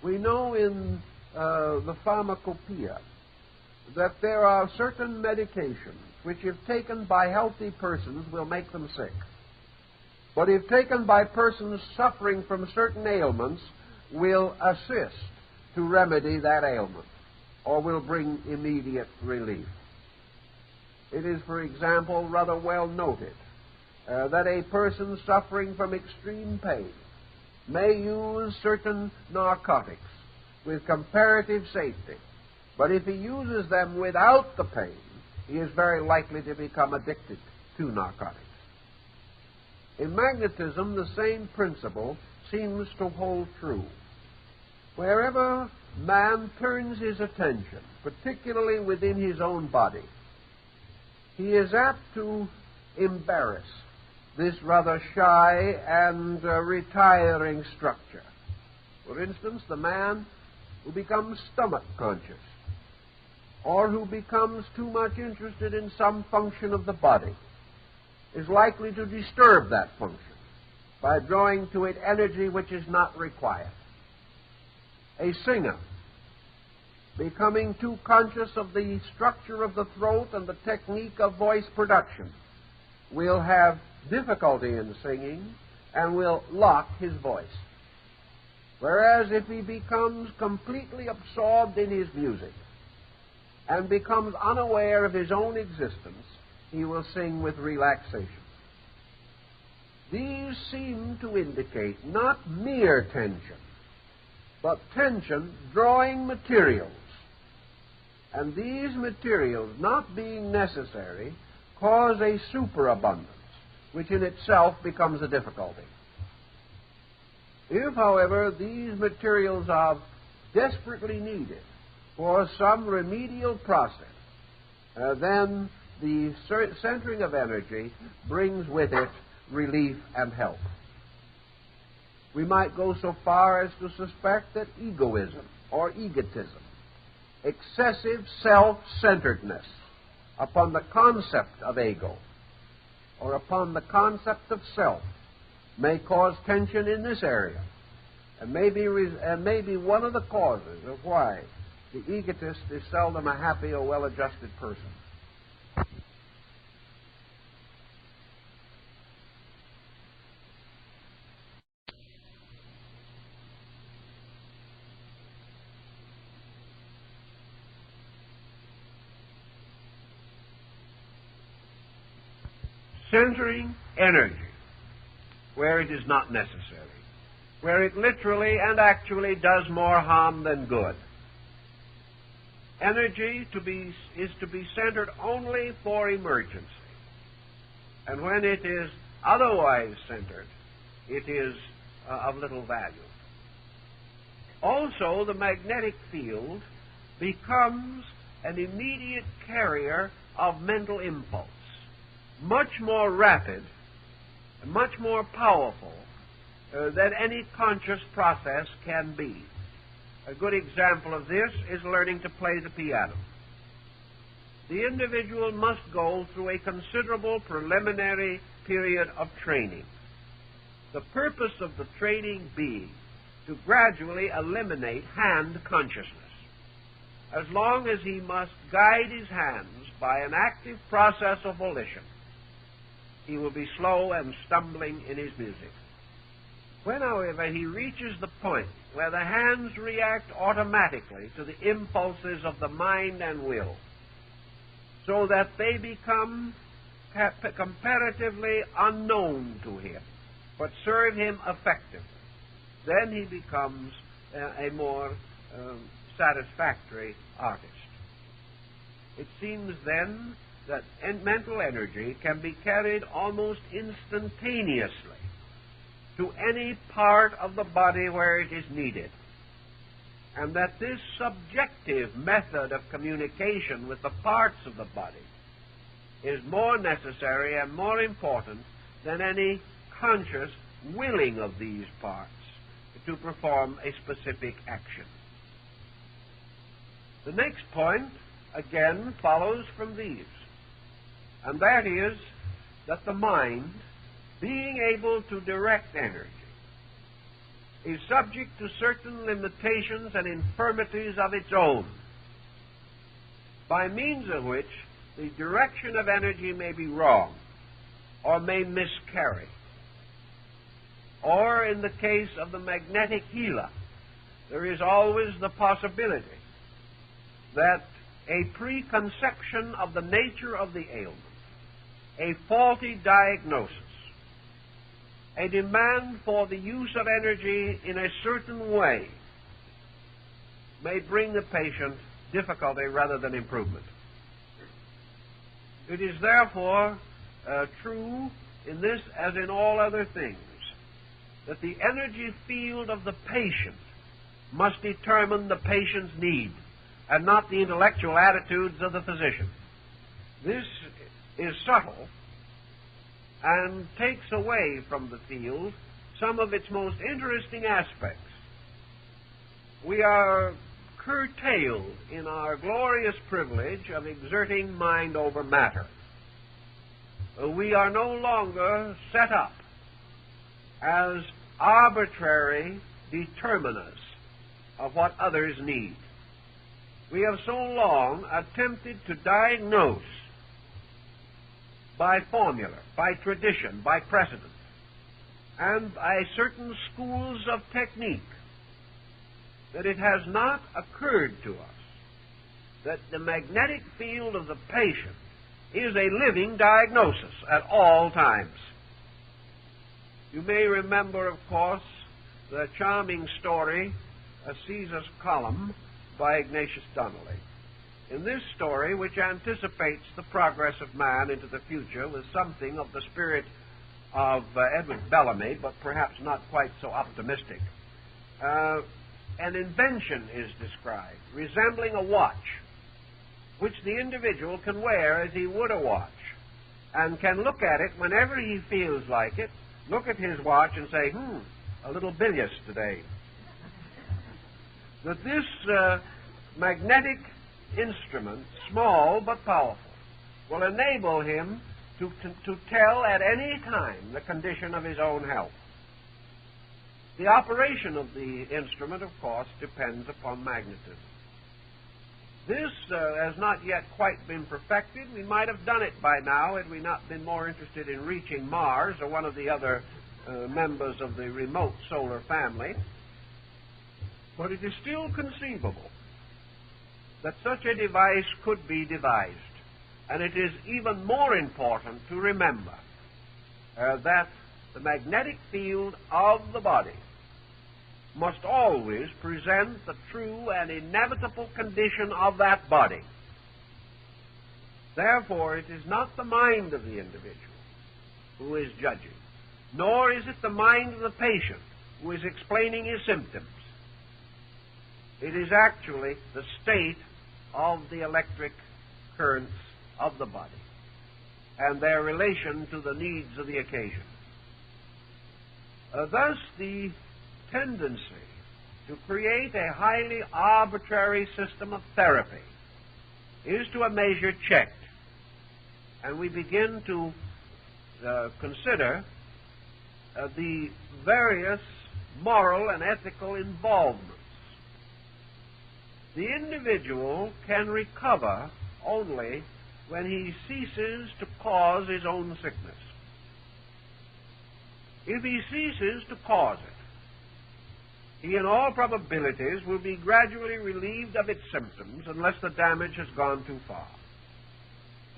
We know in the pharmacopoeia that there are certain medications which, if taken by healthy persons, will make them sick. But if taken by persons suffering from certain ailments, will assist to remedy that ailment or will bring immediate relief. It is, for example, rather well noted that a person suffering from extreme pain may use certain narcotics with comparative safety, but if he uses them without the pain, he is very likely to become addicted to narcotics. In magnetism, the same principle seems to hold true. Wherever man turns his attention, particularly within his own body, he is apt to embarrass this rather shy and retiring structure. For instance, the man who becomes stomach conscious, or who becomes too much interested in some function of the body, is likely to disturb that function by drawing to it energy which is not required. A singer, becoming too conscious of the structure of the throat and the technique of voice production, will have difficulty in singing and will lock his voice. Whereas if he becomes completely absorbed in his music and becomes unaware of his own existence, he will sing with relaxation. These seem to indicate not mere tension, but tension drawing materials. And these materials, not being necessary, cause a superabundance, which in itself becomes a difficulty. If, however, these materials are desperately needed for some remedial process, then the centering of energy brings with it relief and help. We might go so far as to suspect that egoism or egotism, excessive self-centeredness upon the concept of ego or upon the concept of self, may cause tension in this area, and may be one of the causes of why the egotist is seldom a happy or well-adjusted person. Centering energy where it is not necessary, where it literally and actually does more harm than good. Energy is to be centered only for emergency. And when it is otherwise centered, it is of little value. Also, the magnetic field becomes an immediate carrier of mental impulse, much more rapid, much more powerful than any conscious process can be. A good example of this is learning to play the piano. The individual must go through a considerable preliminary period of training. The purpose of the training being to gradually eliminate hand consciousness. As long as he must guide his hands by an active process of volition, he will be slow and stumbling in his music. When, however, he reaches the point where the hands react automatically to the impulses of the mind and will, so that they become comparatively unknown to him, but serve him effectively, then he becomes a more satisfactory artist. It seems then that mental energy can be carried almost instantaneously to any part of the body where it is needed, and that this subjective method of communication with the parts of the body is more necessary and more important than any conscious willing of these parts to perform a specific action. The next point, again, follows from these, and that is that the mind, being able to direct energy, is subject to certain limitations and infirmities of its own, by means of which the direction of energy may be wrong or may miscarry. Or in the case of the magnetic healer, there is always the possibility that a preconception of the nature of the ailment, a faulty diagnosis, a demand for the use of energy in a certain way may bring the patient difficulty rather than improvement. It is therefore true in this as in all other things that the energy field of the patient must determine the patient's need and not the intellectual attitudes of the physician. This is subtle and takes away from the field some of its most interesting aspects. We are curtailed in our glorious privilege of exerting mind over matter. We are no longer set up as arbitrary determiners of what others need. We have so long attempted to diagnose by formula, by tradition, by precedent, and by certain schools of technique, that it has not occurred to us that the magnetic field of the patient is a living diagnosis at all times. You may remember, of course, the charming story, Caesar's Column, by Ignatius Donnelly. In this story, which anticipates the progress of man into the future with something of the spirit of Edward Bellamy, but perhaps not quite so optimistic, an invention is described resembling a watch, which the individual can wear as he would a watch, and can look at it whenever he feels like it, look at his watch and say, a little bilious today. That this magnetic instrument, small but powerful, will enable him to tell at any time the condition of his own health. The operation of the instrument, of course, depends upon magnetism. This has not yet quite been perfected. We might have done it by now had we not been more interested in reaching Mars or one of the other members of the remote solar family. But it is still conceivable that such a device could be devised. And it is even more important to remember that the magnetic field of the body must always present the true and inevitable condition of that body. Therefore, it is not the mind of the individual who is judging, nor is it the mind of the patient who is explaining his symptoms. It is actually the state of the electric currents of the body and their relation to the needs of the occasion. Thus, the tendency to create a highly arbitrary system of therapy is to a measure checked, and we begin to consider the various moral and ethical involvements. The individual can recover only when he ceases to cause his own sickness. If he ceases to cause it, he in all probabilities will be gradually relieved of its symptoms unless the damage has gone too far.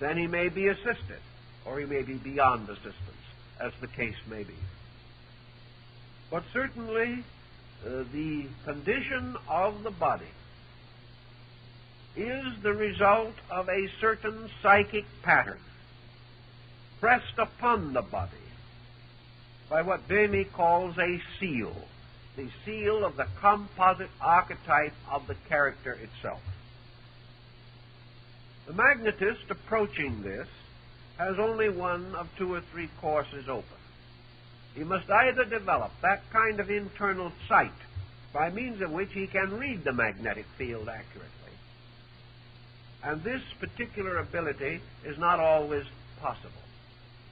Then he may be assisted, or he may be beyond assistance, as the case may be. But certainly the condition of the body is the result of a certain psychic pattern pressed upon the body by what Böhme calls a seal, the seal of the composite archetype of the character itself. The magnetist approaching this has only one of two or three courses open. He must either develop that kind of internal sight by means of which he can read the magnetic field accurately, and this particular ability is not always possible.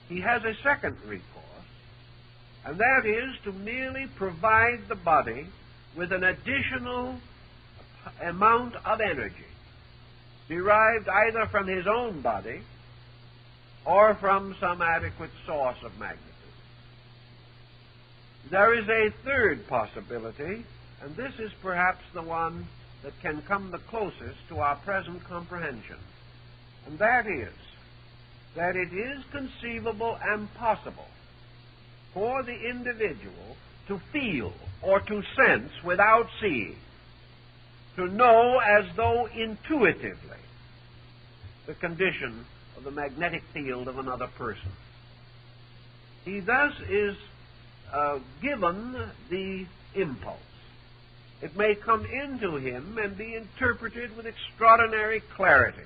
He has a second recourse, and that is to merely provide the body with an additional amount of energy derived either from his own body or from some adequate source of magnetism. There is a third possibility, and this is perhaps the one that can come the closest to our present comprehension, and that is that it is conceivable and possible for the individual to feel or to sense without seeing, to know as though intuitively the condition of the magnetic field of another person. He thus is given the impulse. It may come into him and be interpreted with extraordinary clarity.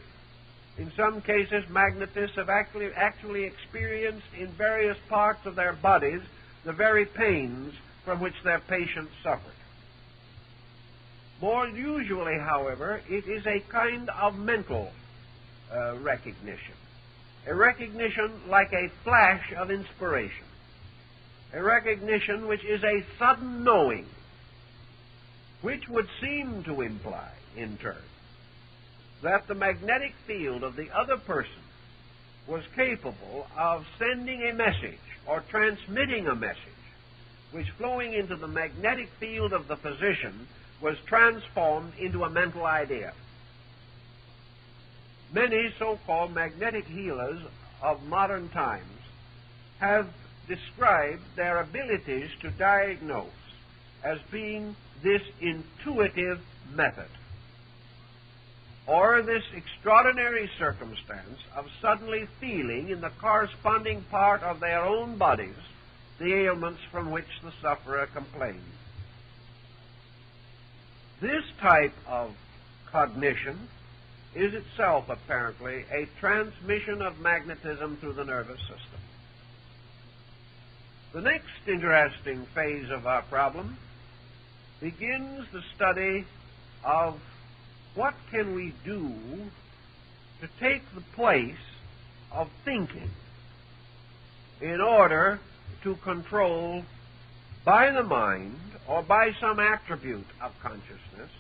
In some cases, magnetists have actually experienced in various parts of their bodies the very pains from which their patients suffered. More usually, however, it is a kind of mental recognition, a recognition like a flash of inspiration, a recognition which is a sudden knowing, which would seem to imply, in turn, that the magnetic field of the other person was capable of sending a message or transmitting a message, which, flowing into the magnetic field of the physician, was transformed into a mental idea. Many so-called magnetic healers of modern times have described their abilities to diagnose as being this intuitive method, or this extraordinary circumstance of suddenly feeling in the corresponding part of their own bodies the ailments from which the sufferer complains. This type of cognition is itself apparently a transmission of magnetism through the nervous system. The next interesting phase of our problem begins the study of what can we do to take the place of thinking in order to control by the mind or by some attribute of consciousness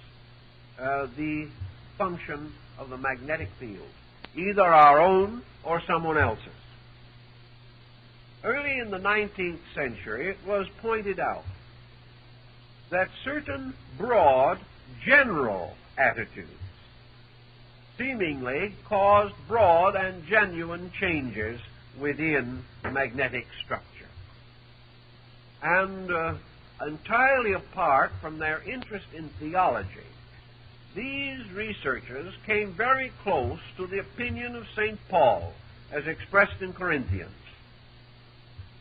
the function of the magnetic field, either our own or someone else's. Early in the 19th century, it was pointed out that certain broad, general attitudes seemingly caused broad and genuine changes within the magnetic structure. And entirely apart from their interest in theology, these researchers came very close to the opinion of St. Paul as expressed in Corinthians.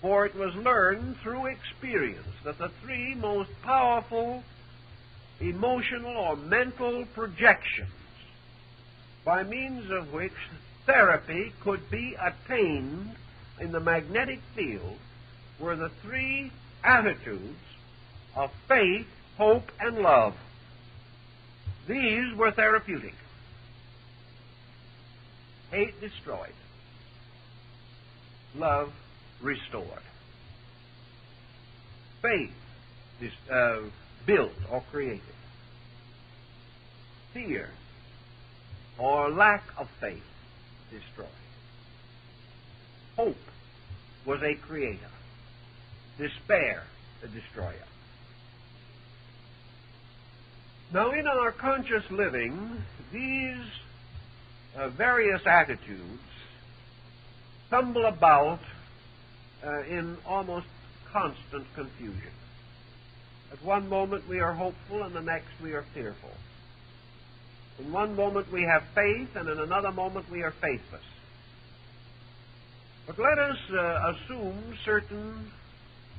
For it was learned through experience that the three most powerful emotional or mental projections by means of which therapy could be attained in the magnetic field were the three attitudes of faith, hope, and love. These were therapeutic. Hate destroyed. Love restored. Faith built or created. Fear or lack of faith destroyed. Hope was a creator. Despair a destroyer. Now, in our conscious living, these various attitudes tumble about in almost constant confusion. At one moment we are hopeful, and the next we are fearful. In one moment we have faith, and in another moment we are faithless. But let us assume certain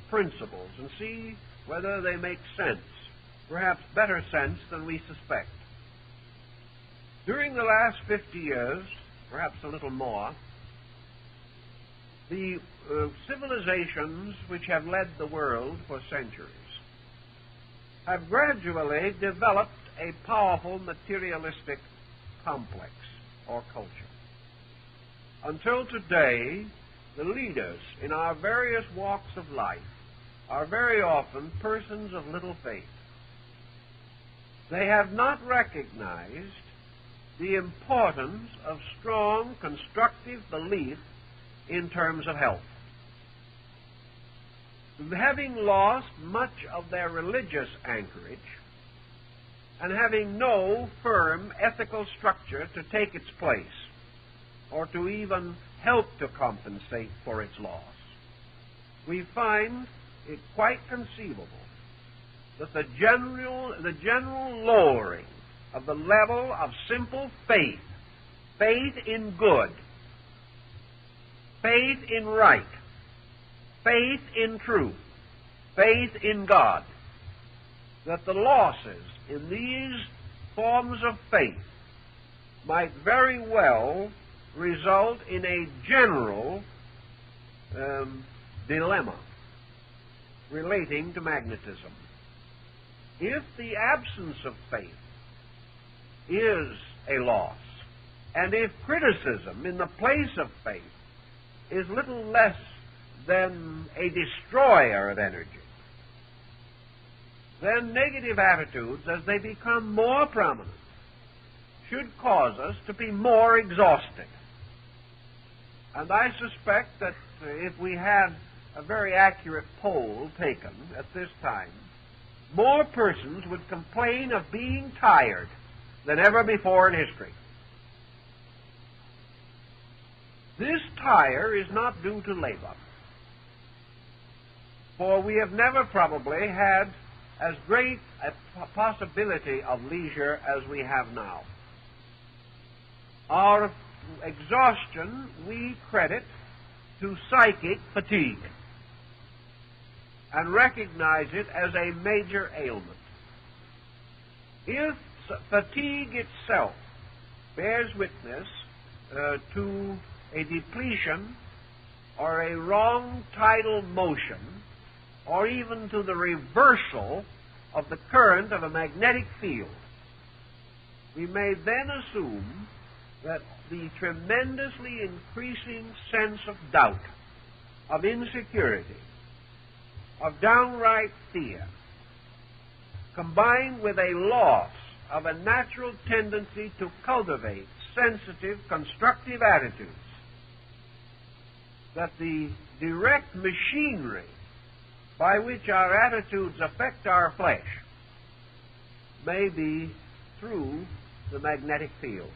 principles and see whether they make sense, perhaps better sense than we suspect. During the last 50 years, perhaps a little more, the civilizations which have led the world for centuries have gradually developed a powerful materialistic complex or culture. Until today, the leaders in our various walks of life are very often persons of little faith. They have not recognized the importance of strong, constructive belief in terms of health. Having lost much of their religious anchorage and having no firm ethical structure to take its place or to even help to compensate for its loss, we find it quite conceivable that the general lowering of the level of simple faith, faith in good, faith in right, faith in truth, faith in God, that the losses in these forms of faith might very well result in a general dilemma relating to magnetism. If the absence of faith is a loss, and if criticism in the place of faith is little less than a destroyer of energy, then negative attitudes, as they become more prominent, should cause us to be more exhausted. And I suspect that if we had a very accurate poll taken at this time, more persons would complain of being tired than ever before in history. This tire is not due to labor, for we have never probably had as great a possibility of leisure as we have now. Our exhaustion we credit to psychic fatigue and recognize it as a major ailment. If fatigue itself bears witness to a depletion or a wrong tidal motion, or even to the reversal of the current of a magnetic field, we may then assume that the tremendously increasing sense of doubt, of insecurity, of downright fear, combined with a loss of a natural tendency to cultivate sensitive, constructive attitudes, that the direct machinery by which our attitudes affect our flesh may be through the magnetic field.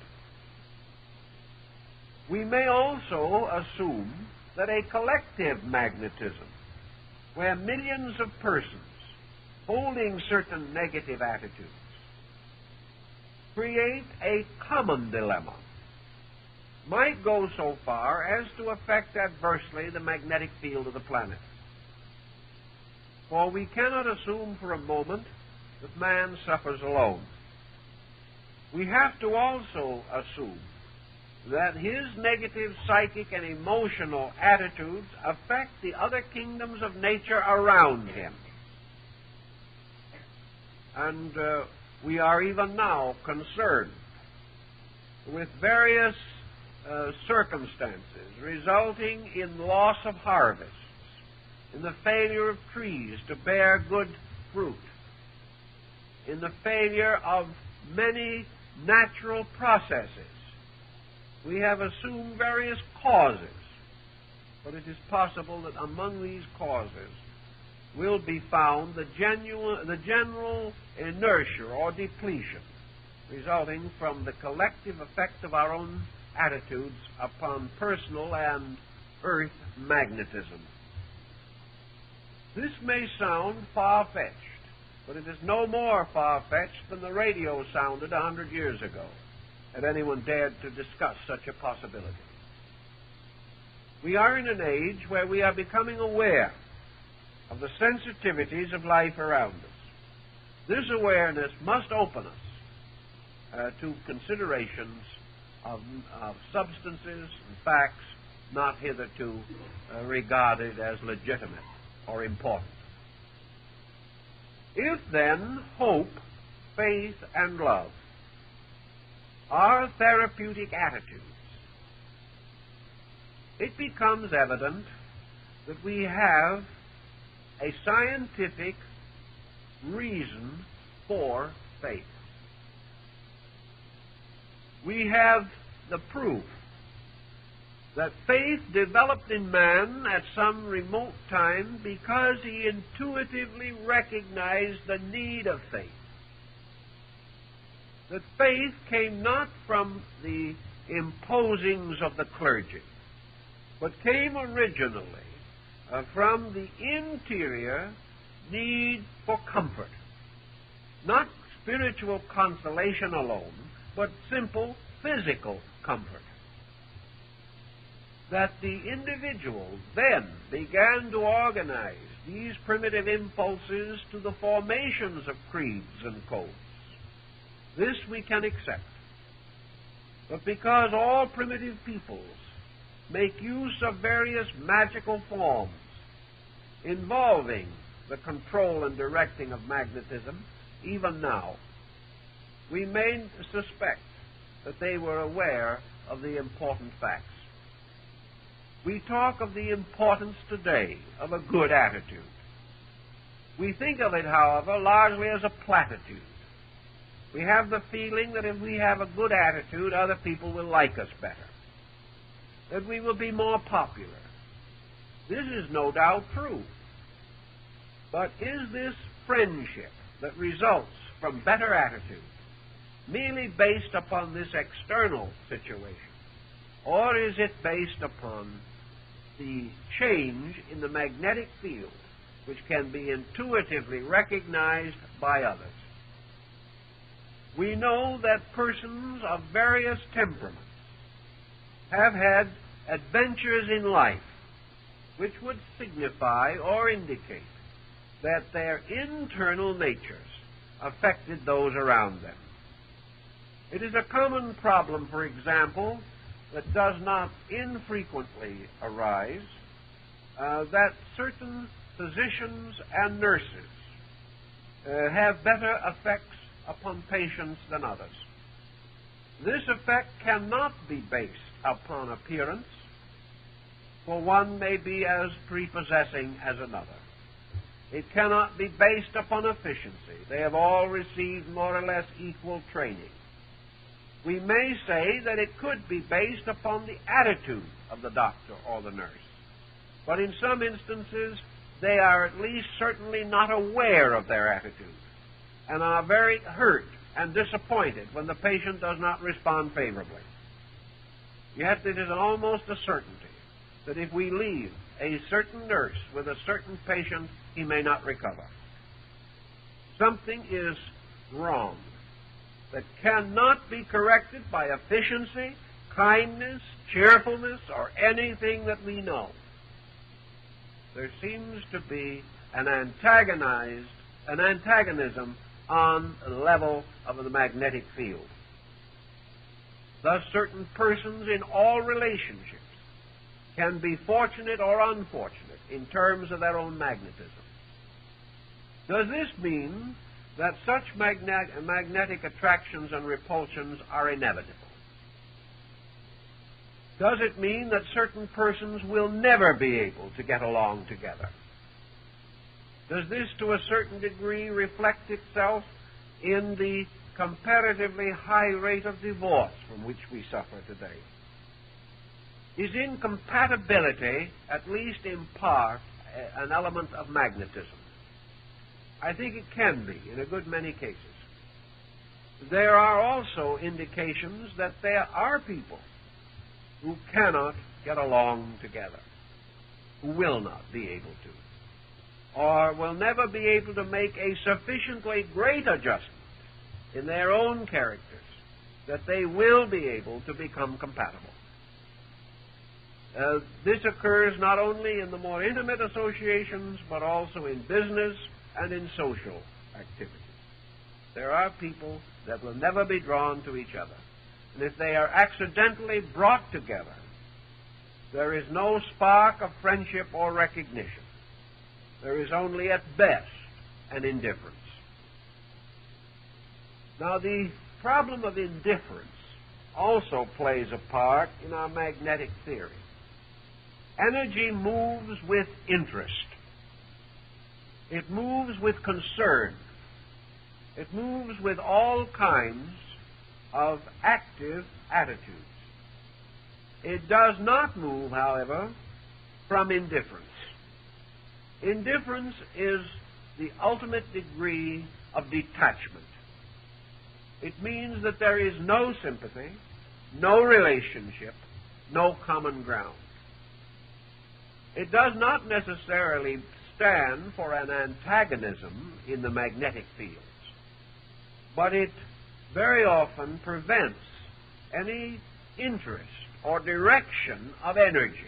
We may also assume that a collective magnetism, where millions of persons holding certain negative attitudes create a common dilemma, might go so far as to affect adversely the magnetic field of the planet. For we cannot assume for a moment that man suffers alone. We have to also assume that his negative psychic and emotional attitudes affect the other kingdoms of nature around him. And we are even now concerned with various circumstances resulting in loss of harvests, in the failure of trees to bear good fruit, in the failure of many natural processes. We have assumed various causes, but it is possible that among these causes will be found the general inertia or depletion resulting from the collective effect of our own attitudes upon personal and earth magnetism. This may sound far-fetched, but it is no more far-fetched than the radio sounded 100 years ago, had anyone dared to discuss such a possibility. We are in an age where we are becoming aware of the sensitivities of life around us. This awareness must open us to considerations of substances and facts not hitherto regarded as legitimate or important. If then hope, faith, and love are therapeutic attitudes, it becomes evident that we have a scientific reason for faith. We have the proof that faith developed in man at some remote time because he intuitively recognized the need of faith. That faith came not from the imposings of the clergy, but came originally from the interior need for comfort. Not spiritual consolation alone, but simple physical comfort. That the individual then began to organize these primitive impulses to the formations of creeds and codes. This we can accept. But because all primitive peoples make use of various magical forms involving the control and directing of magnetism, even now, we may suspect that they were aware of the important facts. We talk of the importance today of a good attitude. We think of it, however, largely as a platitude. We have the feeling that if we have a good attitude, other people will like us better, that we will be more popular. This is no doubt true. But is this friendship that results from better attitude merely based upon this external situation, or is it based upon the change in the magnetic field which can be intuitively recognized by others? We know that persons of various temperaments have had adventures in life which would signify or indicate that their internal natures affected those around them. It is a common problem, for example, that does not infrequently arise, that certain physicians and nurses have better effects upon patients than others. This effect cannot be based upon appearance, for one may be as prepossessing as another. It cannot be based upon efficiency. They have all received more or less equal training. We may say that it could be based upon the attitude of the doctor or the nurse. But in some instances, they are at least certainly not aware of their attitude and are very hurt and disappointed when the patient does not respond favorably. Yet it is almost a certainty that if we leave a certain nurse with a certain patient, he may not recover. Something is wrong that cannot be corrected by efficiency, kindness, cheerfulness, or anything that we know. There seems to be an antagonism on the level of the magnetic field. Thus, certain persons in all relationships can be fortunate or unfortunate in terms of their own magnetism. Does this mean that such magnetic attractions and repulsions are inevitable? Does it mean that certain persons will never be able to get along together? Does this, to a certain degree, reflect itself in the comparatively high rate of divorce from which we suffer today? Is incompatibility, at least in part, an element of magnetism? I think it can be in a good many cases. There are also indications that there are people who cannot get along together, who will not be able to. or will never be able to make a sufficiently great adjustment in their own characters that they will be able to become compatible. This occurs not only in the more intimate associations, but also in business and in social activities. There are people that will never be drawn to each other. And if they are accidentally brought together, there is no spark of friendship or recognition. There is only, at best, an indifference. Now, the problem of indifference also plays a part in our magnetic theory. Energy moves with interest. It moves with concern. It moves with all kinds of active attitudes. It does not move, however, from indifference. Indifference is the ultimate degree of detachment. It means that there is no sympathy, no relationship, no common ground. It does not necessarily stand for an antagonism in the magnetic fields, but it very often prevents any interest or direction of energy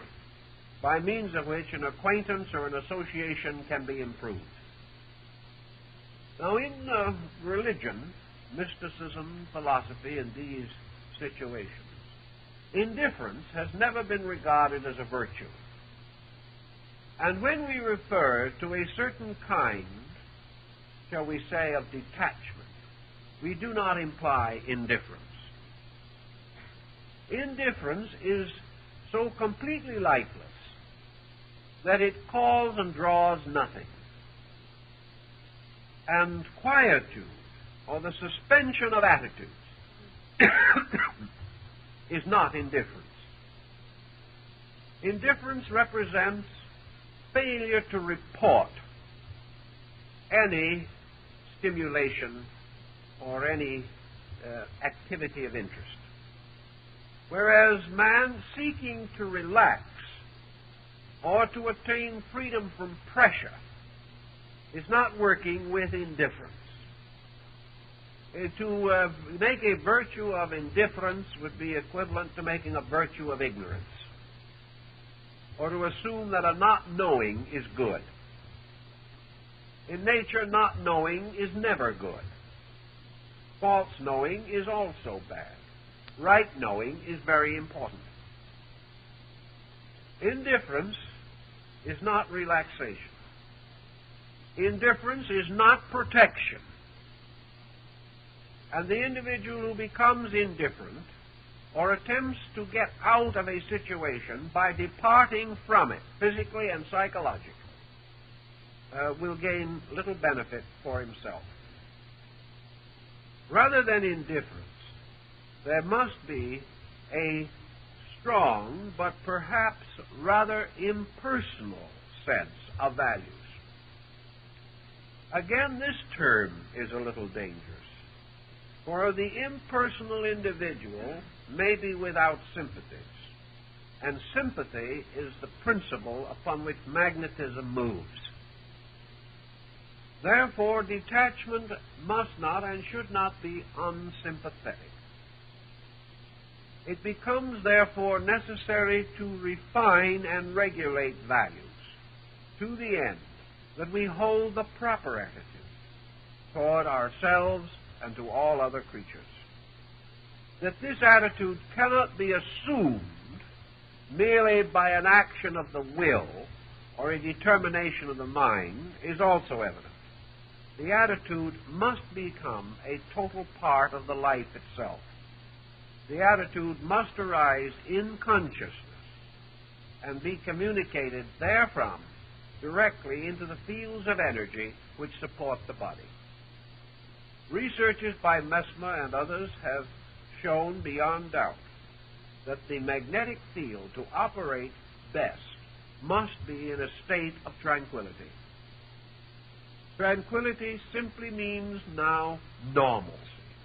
by means of which an acquaintance or an association can be improved. Now, in religion, mysticism, philosophy, and these situations, indifference has never been regarded as a virtue. And when we refer to a certain kind, shall we say, of detachment, we do not imply indifference. Indifference is so completely lifeless that it calls and draws nothing. And quietude, or the suspension of attitudes, is not indifference. Indifference represents failure to report any stimulation or any activity of interest. Whereas man seeking to relax or to attain freedom from pressure is not working with indifference. To make a virtue of indifference would be equivalent to making a virtue of ignorance, or to assume that a not knowing is good. In nature, not knowing is never good. False knowing is also bad. Right knowing is very important. Indifference is not relaxation. Indifference is not protection. And the individual who becomes indifferent or attempts to get out of a situation by departing from it, physically and psychologically, will gain little benefit for himself. Rather than indifference, there must be a strong but perhaps rather impersonal sense of values. Again, this term is a little dangerous, for the impersonal individual may be without sympathies, and sympathy is the principle upon which magnetism moves. Therefore, detachment must not and should not be unsympathetic. It becomes, therefore, necessary to refine and regulate values to the end that we hold the proper attitude toward ourselves and to all other creatures. That this attitude cannot be assumed merely by an action of the will or a determination of the mind is also evident. The attitude must become a total part of the life itself. The attitude must arise in consciousness and be communicated therefrom directly into the fields of energy which support the body. Researches by Mesmer and others have shown beyond doubt that the magnetic field to operate best must be in a state of tranquility. Tranquility simply means now normalcy,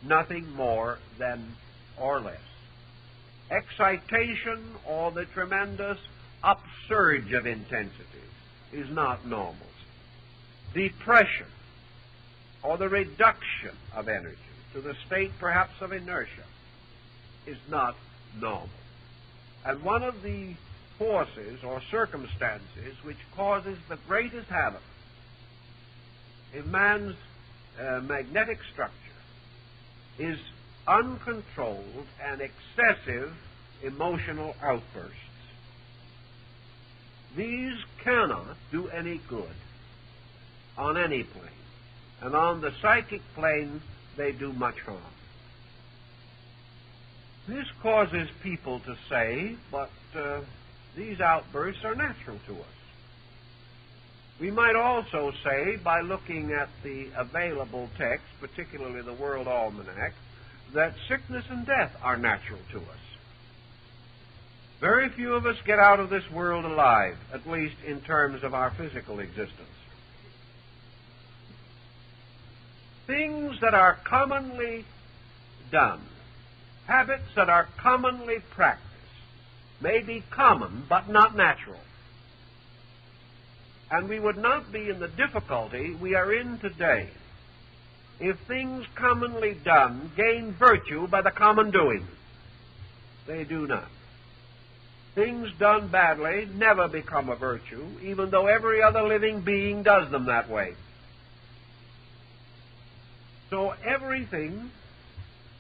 nothing more than or less. Excitation or the tremendous upsurge of intensity is not normalcy. depression or the reduction of energy to the state perhaps of inertia is not normal. And one of the forces or circumstances which causes the greatest havoc in man's magnetic structure is uncontrolled and excessive emotional outbursts. These cannot do any good on any plane, and on the psychic plane they do much harm. This causes people to say, but these outbursts are natural to us. We might also say, by looking at the available text, particularly the World Almanac, that sickness and death are natural to us. Very few of us get out of this world alive, at least in terms of our physical existence. Things that are commonly done, habits that are commonly practiced, may be common but not natural. And we would not be in the difficulty we are in today if things commonly done gain virtue by the common doing. They do not. Things done badly never become a virtue, even though every other living being does them that way. So everything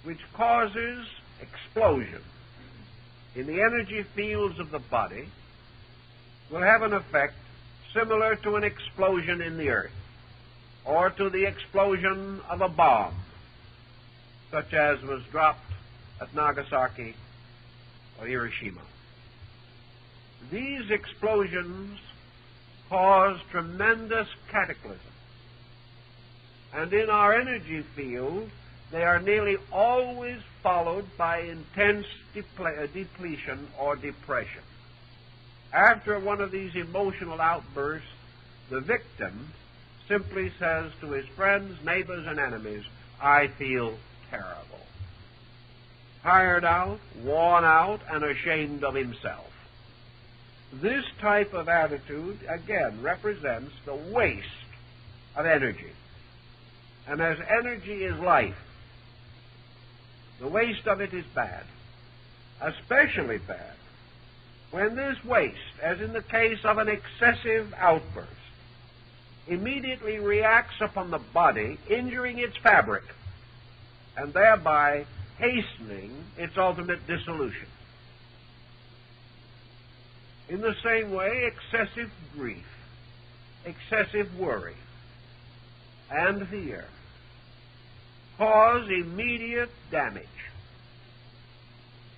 which causes explosion in the energy fields of the body will have an effect similar to an explosion in the earth, or to the explosion of a bomb, such as was dropped at Nagasaki or Hiroshima. These explosions cause tremendous cataclysm, and in our energy field, they are nearly always followed by intense depletion or depression. After one of these emotional outbursts, the victim simply says to his friends, neighbors, and enemies, "I feel terrible." Tired out, worn out, and ashamed of himself. This type of attitude, again, represents the waste of energy. And as energy is life, the waste of it is bad, especially bad when this waste, as in the case of an excessive outburst, immediately reacts upon the body, injuring its fabric, and thereby hastening its ultimate dissolution. In the same way, excessive grief, excessive worry, and fear cause immediate damage,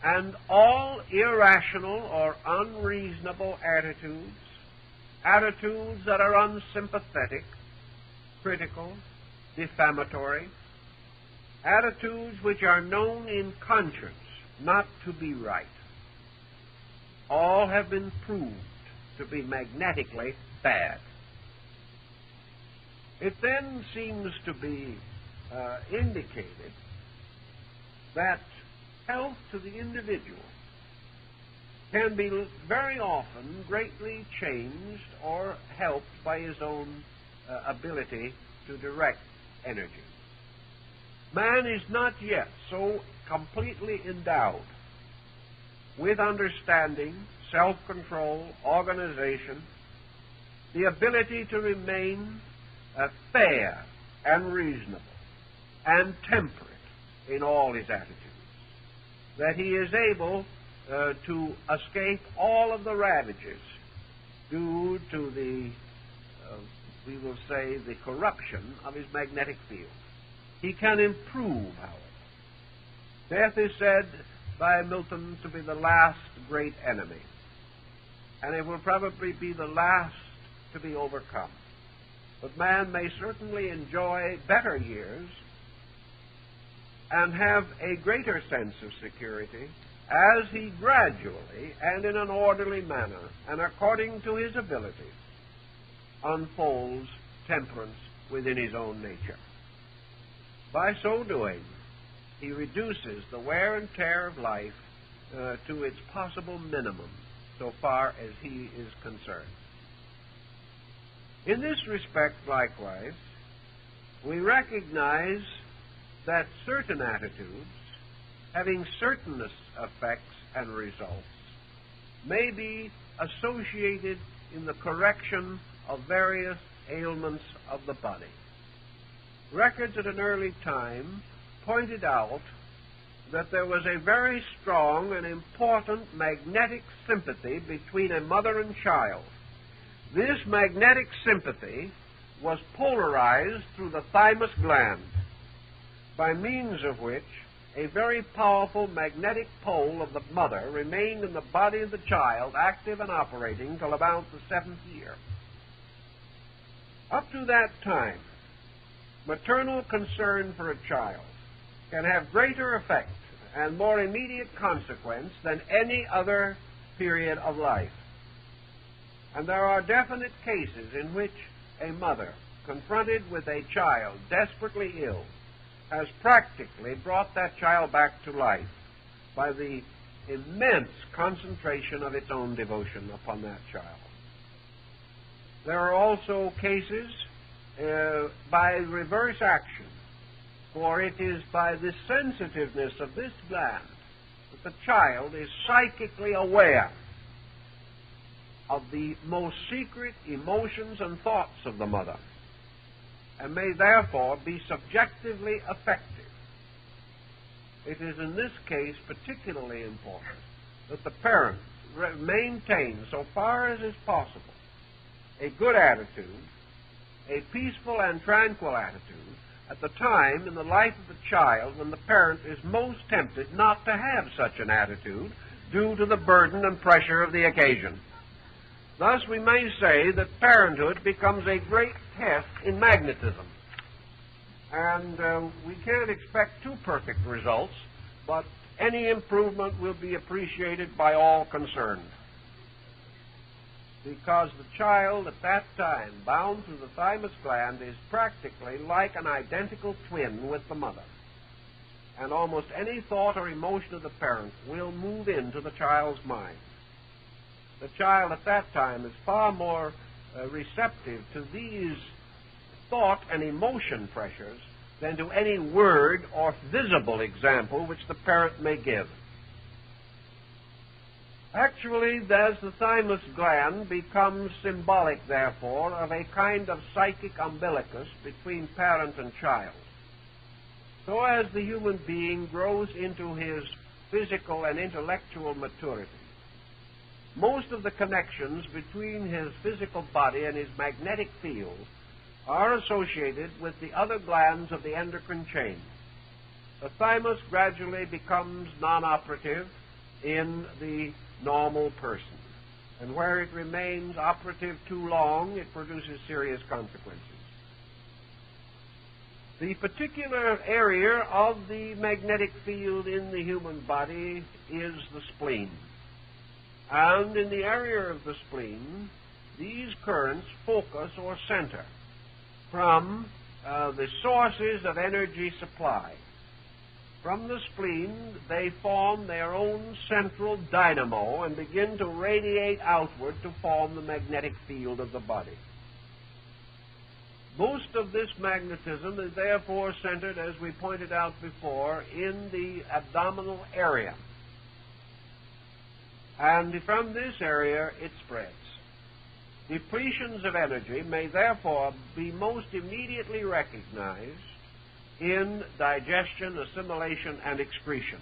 and all irrational or unreasonable attitudes that are unsympathetic, critical, defamatory, attitudes which are known in conscience not to be right, all have been proved to be magnetically bad. It then seems to be indicated that health to the individual can be very often greatly changed or helped by his own ability to direct energy. Man is not yet so completely endowed with understanding, self-control, organization, the ability to remain fair and reasonable and temperate in all his attitudes, that he is able to escape all of the ravages due to the, we will say, the corruption of his magnetic field. He can improve, however. Death is said by Milton to be the last great enemy, and it will probably be the last to be overcome. But man may certainly enjoy better years and have a greater sense of security as he gradually and in an orderly manner and according to his ability unfolds temperance within his own nature. By so doing, he reduces the wear and tear of life to its possible minimum so far as he is concerned. In this respect, likewise, we recognize that certain attitudes, having certain effects and results, may be associated in the correction of various ailments of the body. Records at an early time pointed out that there was a very strong and important magnetic sympathy between a mother and child. This magnetic sympathy was polarized through the thymus gland, by means of which a very powerful magnetic pole of the mother remained in the body of the child, active and operating till about the 7th year. Up to that time, maternal concern for a child can have greater effect and more immediate consequence than any other period of life. And there are definite cases in which a mother, confronted with a child desperately ill, has practically brought that child back to life by the immense concentration of its own devotion upon that child. There are also cases by reverse action, for it is by the sensitiveness of this gland that the child is psychically aware of the most secret emotions and thoughts of the mother, and may therefore be subjectively effective. It is in this case particularly important that the parent maintain, so far as is possible, a good attitude, a peaceful and tranquil attitude, at the time in the life of the child when the parent is most tempted not to have such an attitude due to the burden and pressure of the occasion. Thus, we may say that parenthood becomes a great test in magnetism. And we can't expect too perfect results, but any improvement will be appreciated by all concerned. Because the child at that time, bound through the thymus gland, is practically like an identical twin with the mother. And almost any thought or emotion of the parent will move into the child's mind. The child at that time is far more receptive to these thought and emotion pressures than to any word or visible example which the parent may give. Actually, as the thymus gland becomes symbolic, therefore, of a kind of psychic umbilicus between parent and child, so as the human being grows into his physical and intellectual maturity, most of the connections between his physical body and his magnetic field are associated with the other glands of the endocrine chain. The thymus gradually becomes non-operative in the normal person, and where it remains operative too long, it produces serious consequences. The particular area of the magnetic field in the human body is the spleen. And in the area of the spleen, these currents focus or center from the sources of energy supply. From the spleen, they form their own central dynamo and begin to radiate outward to form the magnetic field of the body. Most of this magnetism is therefore centered, as we pointed out before, in the abdominal area. And from this area, it spreads. Depletions of energy may therefore be most immediately recognized in digestion, assimilation, and excretion.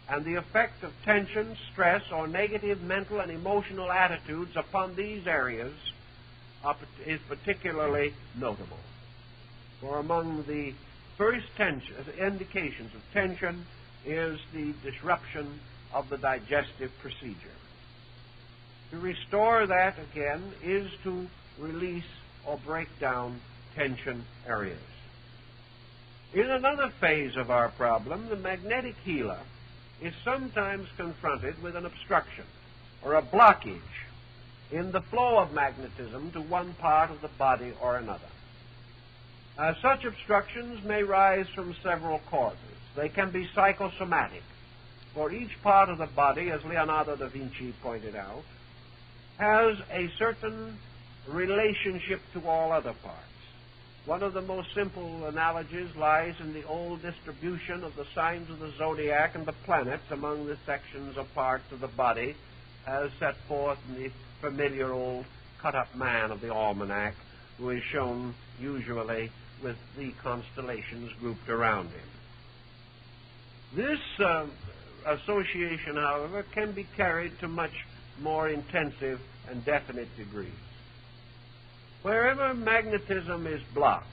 And the effect of tension, stress, or negative mental and emotional attitudes upon these areas is particularly notable. For among the first indications of tension is the disruption of the digestive procedure. To restore that again is to release or break down tension areas. In another phase of our problem, the magnetic healer is sometimes confronted with an obstruction or a blockage in the flow of magnetism to one part of the body or another. Such obstructions may rise from several causes. They can be psychosomatic, for each part of the body, as Leonardo da Vinci pointed out, has a certain relationship to all other parts. One of the most simple analogies lies in the old distribution of the signs of the zodiac and the planets among the sections of parts of the body, as set forth in the familiar old cut-up man of the almanac, who is shown usually with the constellations grouped around him. This association, however, can be carried to much more intensive and definite degrees. Wherever magnetism is blocked,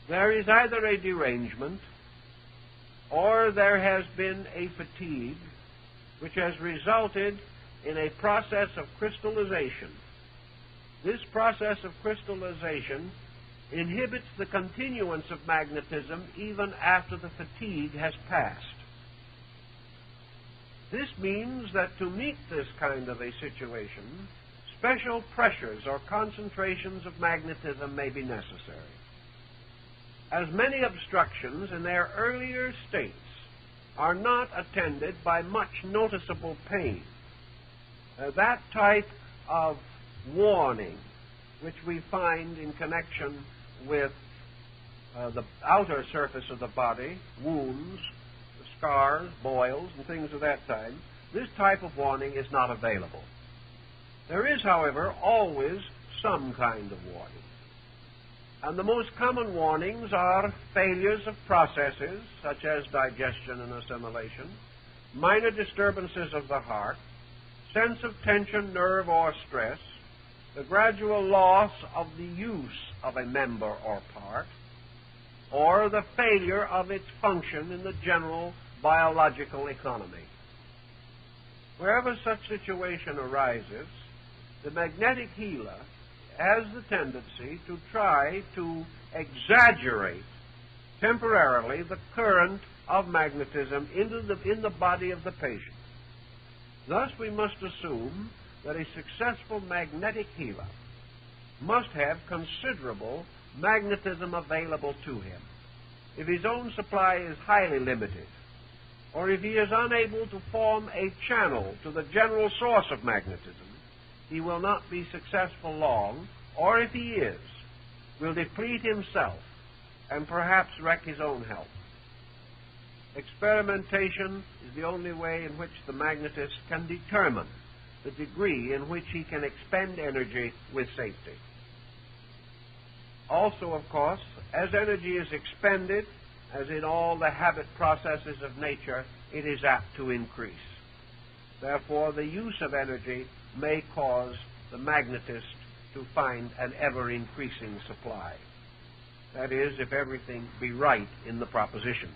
there is either a derangement or there has been a fatigue which has resulted in a process of crystallization. This process of crystallization inhibits the continuance of magnetism even after the fatigue has passed. This means that to meet this kind of a situation, special pressures or concentrations of magnetism may be necessary. As many obstructions in their earlier states are not attended by much noticeable pain, that type of warning which we find in connection with the outer surface of the body, wounds, scars, boils, and things of that kind, this type of warning is not available. There is, however, always some kind of warning. And the most common warnings are failures of processes, such as digestion and assimilation, minor disturbances of the heart, sense of tension, nerve, or stress, the gradual loss of the use of a member or part, or the failure of its function in the general biological economy. Wherever such situation arises, the magnetic healer has the tendency to try to exaggerate temporarily the current of magnetism in the body of the patient. Thus, we must assume that a successful magnetic healer must have considerable magnetism available to him. If his own supply is highly limited, or if he is unable to form a channel to the general source of magnetism, he will not be successful long, or if he is, will deplete himself and perhaps wreck his own health. Experimentation is the only way in which the magnetist can determine the degree in which he can expend energy with safety. Also, of course, as energy is expended, as in all the habit processes of nature, it is apt to increase. Therefore, the use of energy may cause the magnetist to find an ever-increasing supply. That is, if everything be right in the proposition.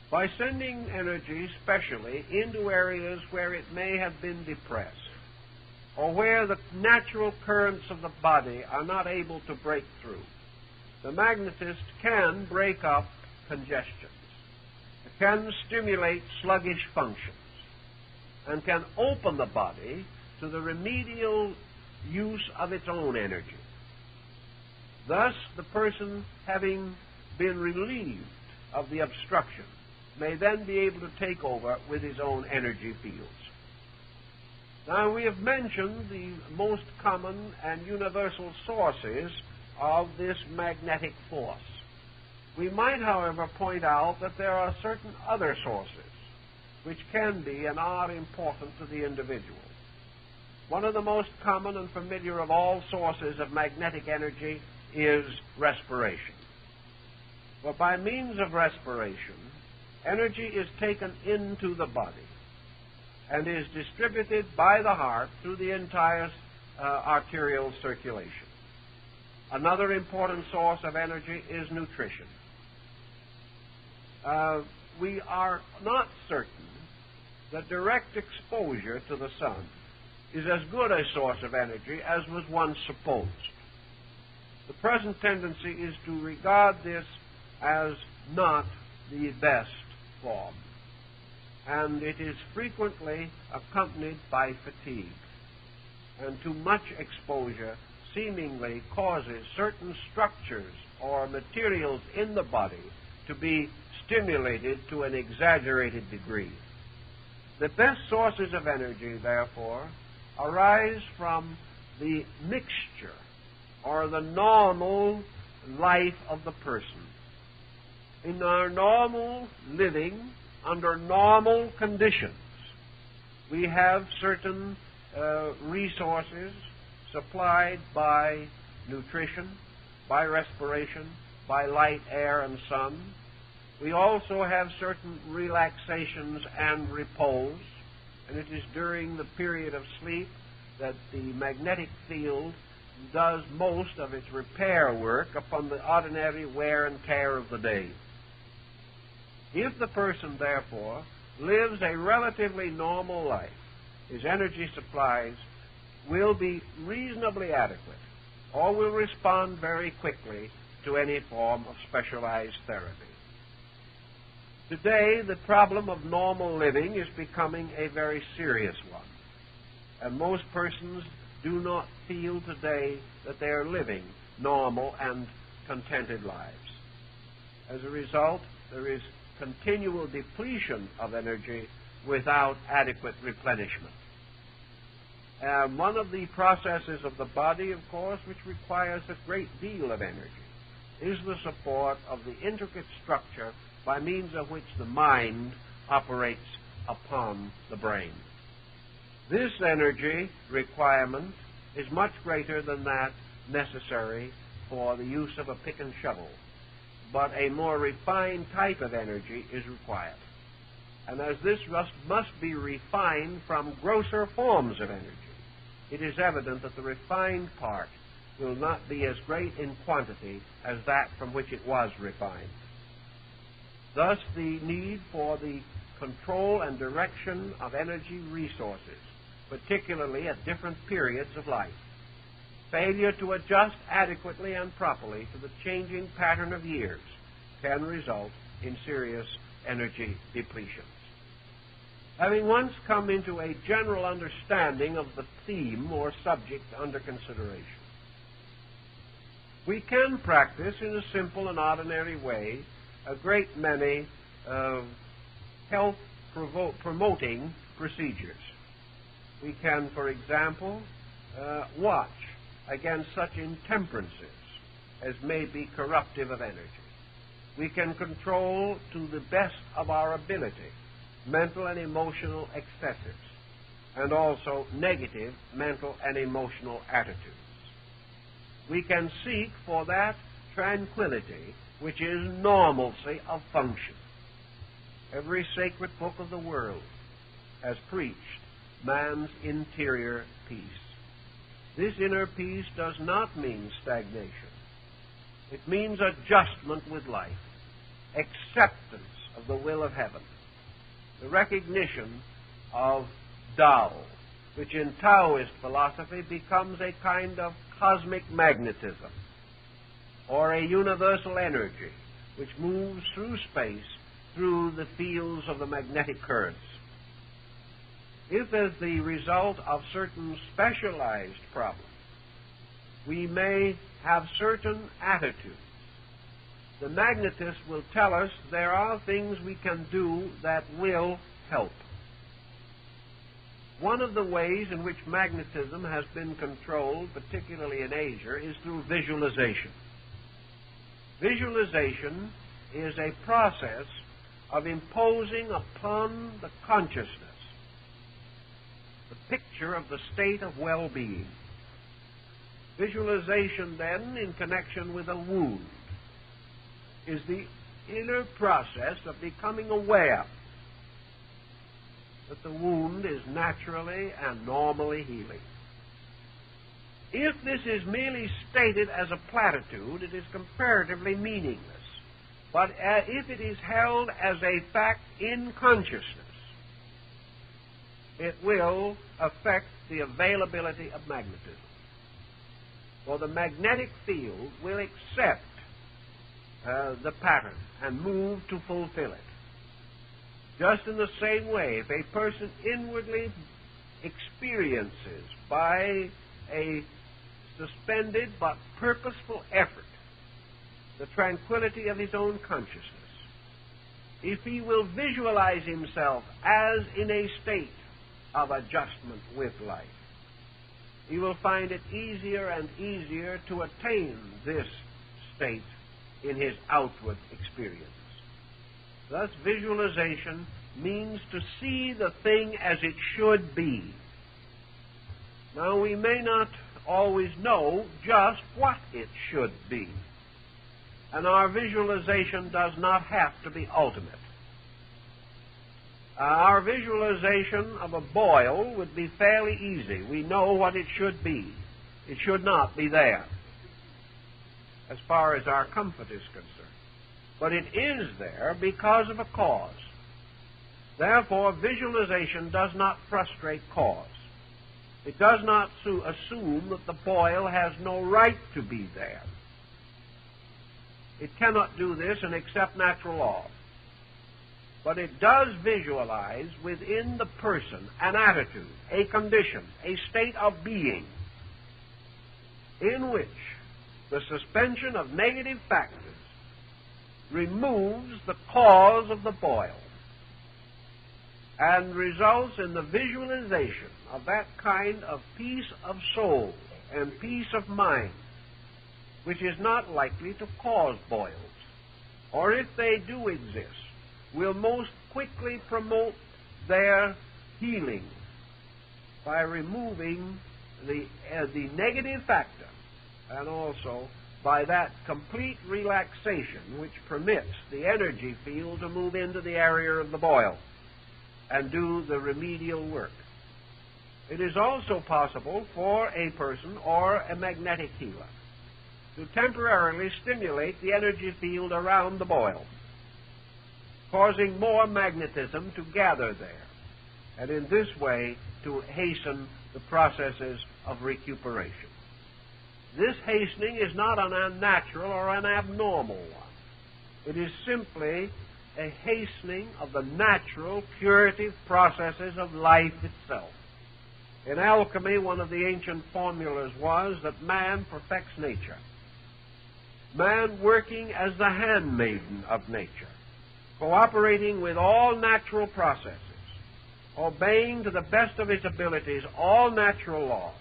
By sending energy specially into areas where it may have been depressed, or where the natural currents of the body are not able to break through, the magnetist can break up congestions, can stimulate sluggish functions, and can open the body to the remedial use of its own energy. Thus, the person, having been relieved of the obstruction, may then be able to take over with his own energy fields. Now, we have mentioned the most common and universal sources of this magnetic force. We might, however, point out that there are certain other sources which can be and are important to the individual. One of the most common and familiar of all sources of magnetic energy is respiration. For by means of respiration, energy is taken into the body and is distributed by the heart through the entire arterial circulation. Another important source of energy is nutrition. We are not certain that direct exposure to the sun is as good a source of energy as was once supposed. The present tendency is to regard this as not the best form, and it is frequently accompanied by fatigue, and too much exposure seemingly causes certain structures or materials in the body to be stimulated to an exaggerated degree. The best sources of energy, therefore, arise from the mixture or the normal life of the person. In our normal living, under normal conditions, we have certain resources supplied by nutrition, by respiration, by light, air, and sun. We also have certain relaxations and repose, and it is during the period of sleep that the magnetic field does most of its repair work upon the ordinary wear and tear of the day. If the person, therefore, lives a relatively normal life, his energy supplies will be reasonably adequate, or will respond very quickly to any form of specialized therapy. Today, the problem of normal living is becoming a very serious one, and most persons do not feel today that they are living normal and contented lives. As a result, there is continual depletion of energy without adequate replenishment. One of the processes of the body, of course, which requires a great deal of energy, is the support of the intricate structure by means of which the mind operates upon the brain. This energy requirement is much greater than that necessary for the use of a pick and shovel, but a more refined type of energy is required. And as this must be refined from grosser forms of energy, it is evident that the refined part will not be as great in quantity as that from which it was refined. Thus, the need for the control and direction of energy resources, particularly at different periods of life, failure to adjust adequately and properly to the changing pattern of years, can result in serious energy depletions. Having once come into a general understanding of the theme or subject under consideration, we can practice in a simple and ordinary way a great many health-promoting procedures. We can, for example, watch against such intemperances as may be corruptive of energy. We can control to the best of our ability mental and emotional excesses, and also negative mental and emotional attitudes. We can seek for that tranquility which is normalcy of function. Every sacred book of the world has preached man's interior peace. This inner peace does not mean stagnation. It means adjustment with life, acceptance of the will of heaven, the recognition of Tao, which in Taoist philosophy becomes a kind of cosmic magnetism, or a universal energy which moves through space through the fields of the magnetic currents. If, as the result of certain specialized problems, we may have certain attitudes, the magnetist will tell us there are things we can do that will help. One of the ways in which magnetism has been controlled, particularly in Asia, is through visualization. Visualization is a process of imposing upon the consciousness the picture of the state of well-being. Visualization, then, in connection with a wound, is the inner process of becoming aware that the wound is naturally and normally healing. If this is merely stated as a platitude, it is comparatively meaningless. But if it is held as a fact in consciousness, it will affect the availability of magnetism. For the magnetic field will accept the pattern and move to fulfill it. Just in the same way, if a person inwardly experiences by a suspended but purposeful effort the tranquility of his own consciousness, if he will visualize himself as in a state of adjustment with life, he will find it easier and easier to attain this state in his outward experience. Thus, visualization means to see the thing as it should be. Now, we may not always know just what it should be, and our visualization does not have to be ultimate. Our visualization of a boil would be fairly easy. We know what it should be. It should not be there, as far as our comfort is concerned. But it is there because of a cause. Therefore, visualization does not frustrate cause. It does not assume that the boil has no right to be there. It cannot do this and accept natural law. But it does visualize within the person an attitude, a condition, a state of being in which the suspension of negative factors removes the cause of the boil and results in the visualization of that kind of peace of soul and peace of mind which is not likely to cause boils, or if they do exist, will most quickly promote their healing by removing the negative factor, and also by that complete relaxation which permits the energy field to move into the area of the boil and do the remedial work. It is also possible for a person or a magnetic healer to temporarily stimulate the energy field around the boil, causing more magnetism to gather there, and in this way to hasten the processes of recuperation. This hastening is not an unnatural or an abnormal one. It is simply a hastening of the natural curative processes of life itself. In alchemy, one of the ancient formulas was that man perfects nature. Man working as the handmaiden of nature, cooperating with all natural processes, obeying to the best of his abilities all natural laws,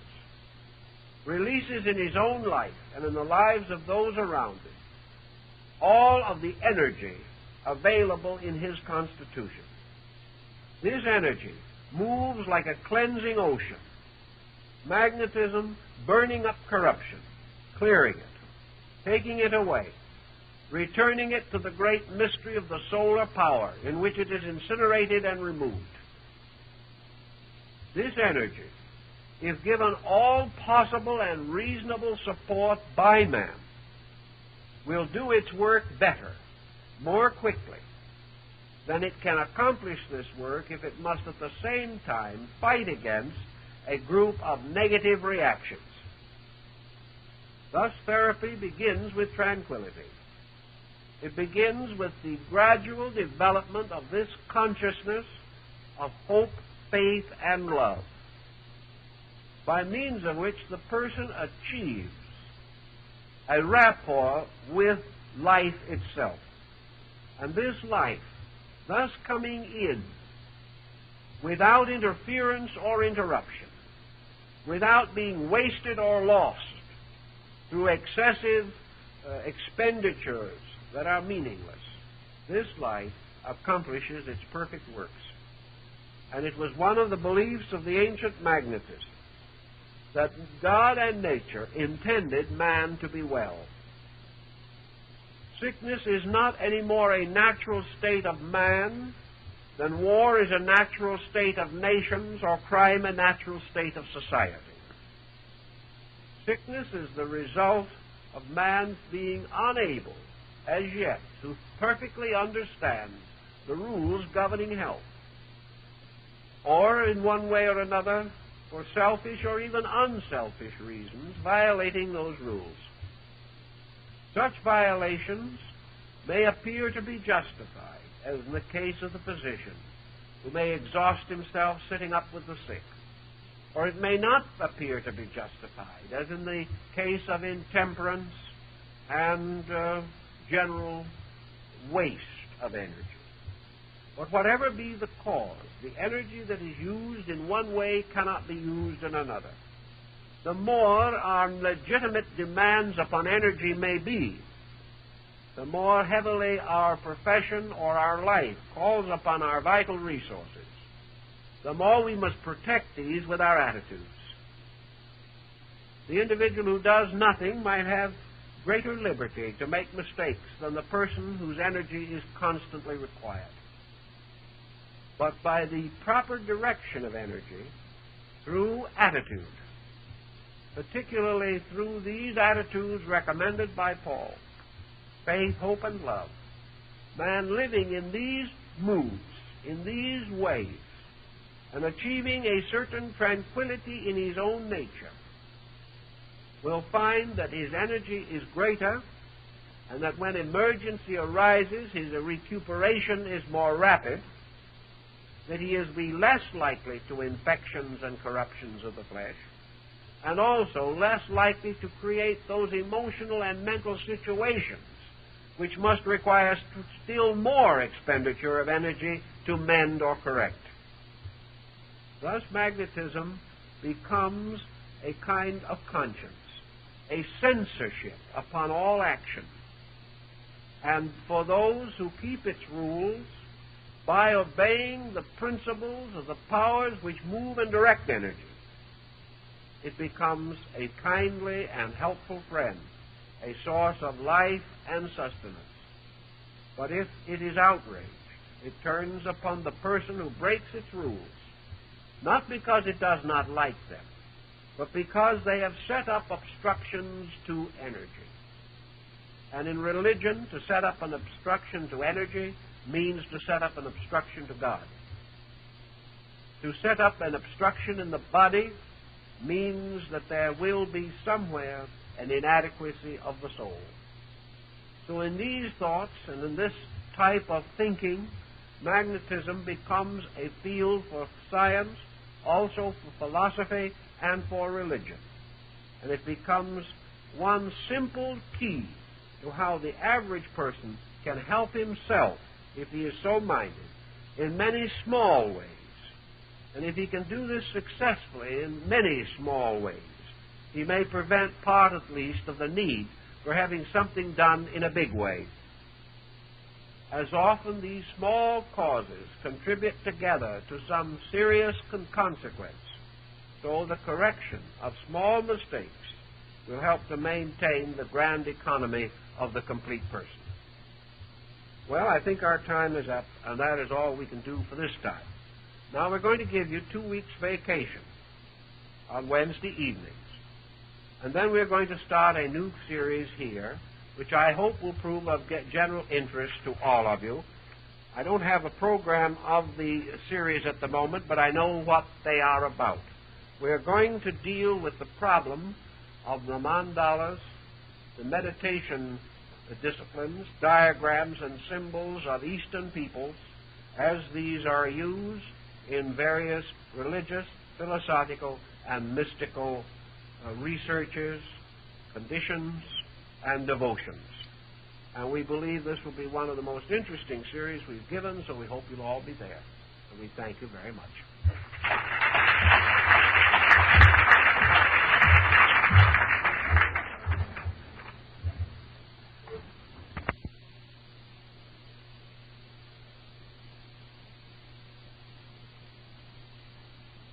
releases in his own life and in the lives of those around him all of the energy available in his constitution. This energy moves like a cleansing ocean, magnetism burning up corruption, clearing it, taking it away, returning it to the great mystery of the solar power in which it is incinerated and removed. This energy, if given all possible and reasonable support by man, will do its work better, more quickly, than it can accomplish this work if it must at the same time fight against a group of negative reactions. Thus, therapy begins with tranquility. It begins with the gradual development of this consciousness of hope, faith, and love, by means of which the person achieves a rapport with life itself. And this life, thus coming in without interference or interruption, without being wasted or lost through excessive expenditures that are meaningless, this life accomplishes its perfect works. And it was one of the beliefs of the ancient magnetists that God and nature intended man to be well. Sickness is not any more a natural state of man than war is a natural state of nations or crime a natural state of society. Sickness is the result of man being unable, as yet, to perfectly understand the rules governing health, or in one way or another, for selfish or even unselfish reasons, violating those rules. Such violations may appear to be justified, as in the case of the physician, who may exhaust himself sitting up with the sick. Or it may not appear to be justified, as in the case of intemperance and general waste of energy. But whatever be the cause, the energy that is used in one way cannot be used in another. the more our legitimate demands upon energy may be, the more heavily our profession or our life calls upon our vital resources, the more we must protect these with our attitudes. The individual who does nothing might have greater liberty to make mistakes than the person whose energy is constantly required. But by the proper direction of energy, through attitude, particularly through these attitudes recommended by Paul, faith, hope, and love, man living in these moods, in these ways, and achieving a certain tranquility in his own nature, will find that his energy is greater, and that when emergency arises, his recuperation is more rapid, that he is be less likely to infections and corruptions of the flesh, and also less likely to create those emotional and mental situations which must require still more expenditure of energy to mend or correct. Thus, magnetism becomes a kind of conscience, a censorship upon all action. And for those who keep its rules, by obeying the principles of the powers which move and direct energy, it becomes a kindly and helpful friend, a source of life and sustenance. But if it is outraged, it turns upon the person who breaks its rules, not because it does not like them, but because they have set up obstructions to energy. And in religion, to set up an obstruction to energy means to set up an obstruction to God. To set up an obstruction in the body means that there will be somewhere an inadequacy of the soul. So in these thoughts and in this type of thinking, magnetism becomes a field for science, also for philosophy, and for religion. And it becomes one simple key to how the average person can help himself, if he is so minded, in many small ways. And if he can do this successfully in many small ways, he may prevent part, at least, of the need for having something done in a big way. As often these small causes contribute together to some serious consequence, so the correction of small mistakes will help to maintain the grand economy of the complete person. Well, I think our time is up, and that is all we can do for this time. Now we're going to give you 2 weeks' vacation on Wednesday evenings. And then we're going to start a new series here, which I hope will prove of general interest to all of you. I don't have a program of the series at the moment, but I know what they are about. We're going to deal with the problem of the mandalas, the meditation disciplines, diagrams, and symbols of Eastern peoples, as these are used in various religious, philosophical, and mystical researches, conditions, and devotions. And we believe this will be one of the most interesting series we've given, so we hope you'll all be there. And we thank you very much.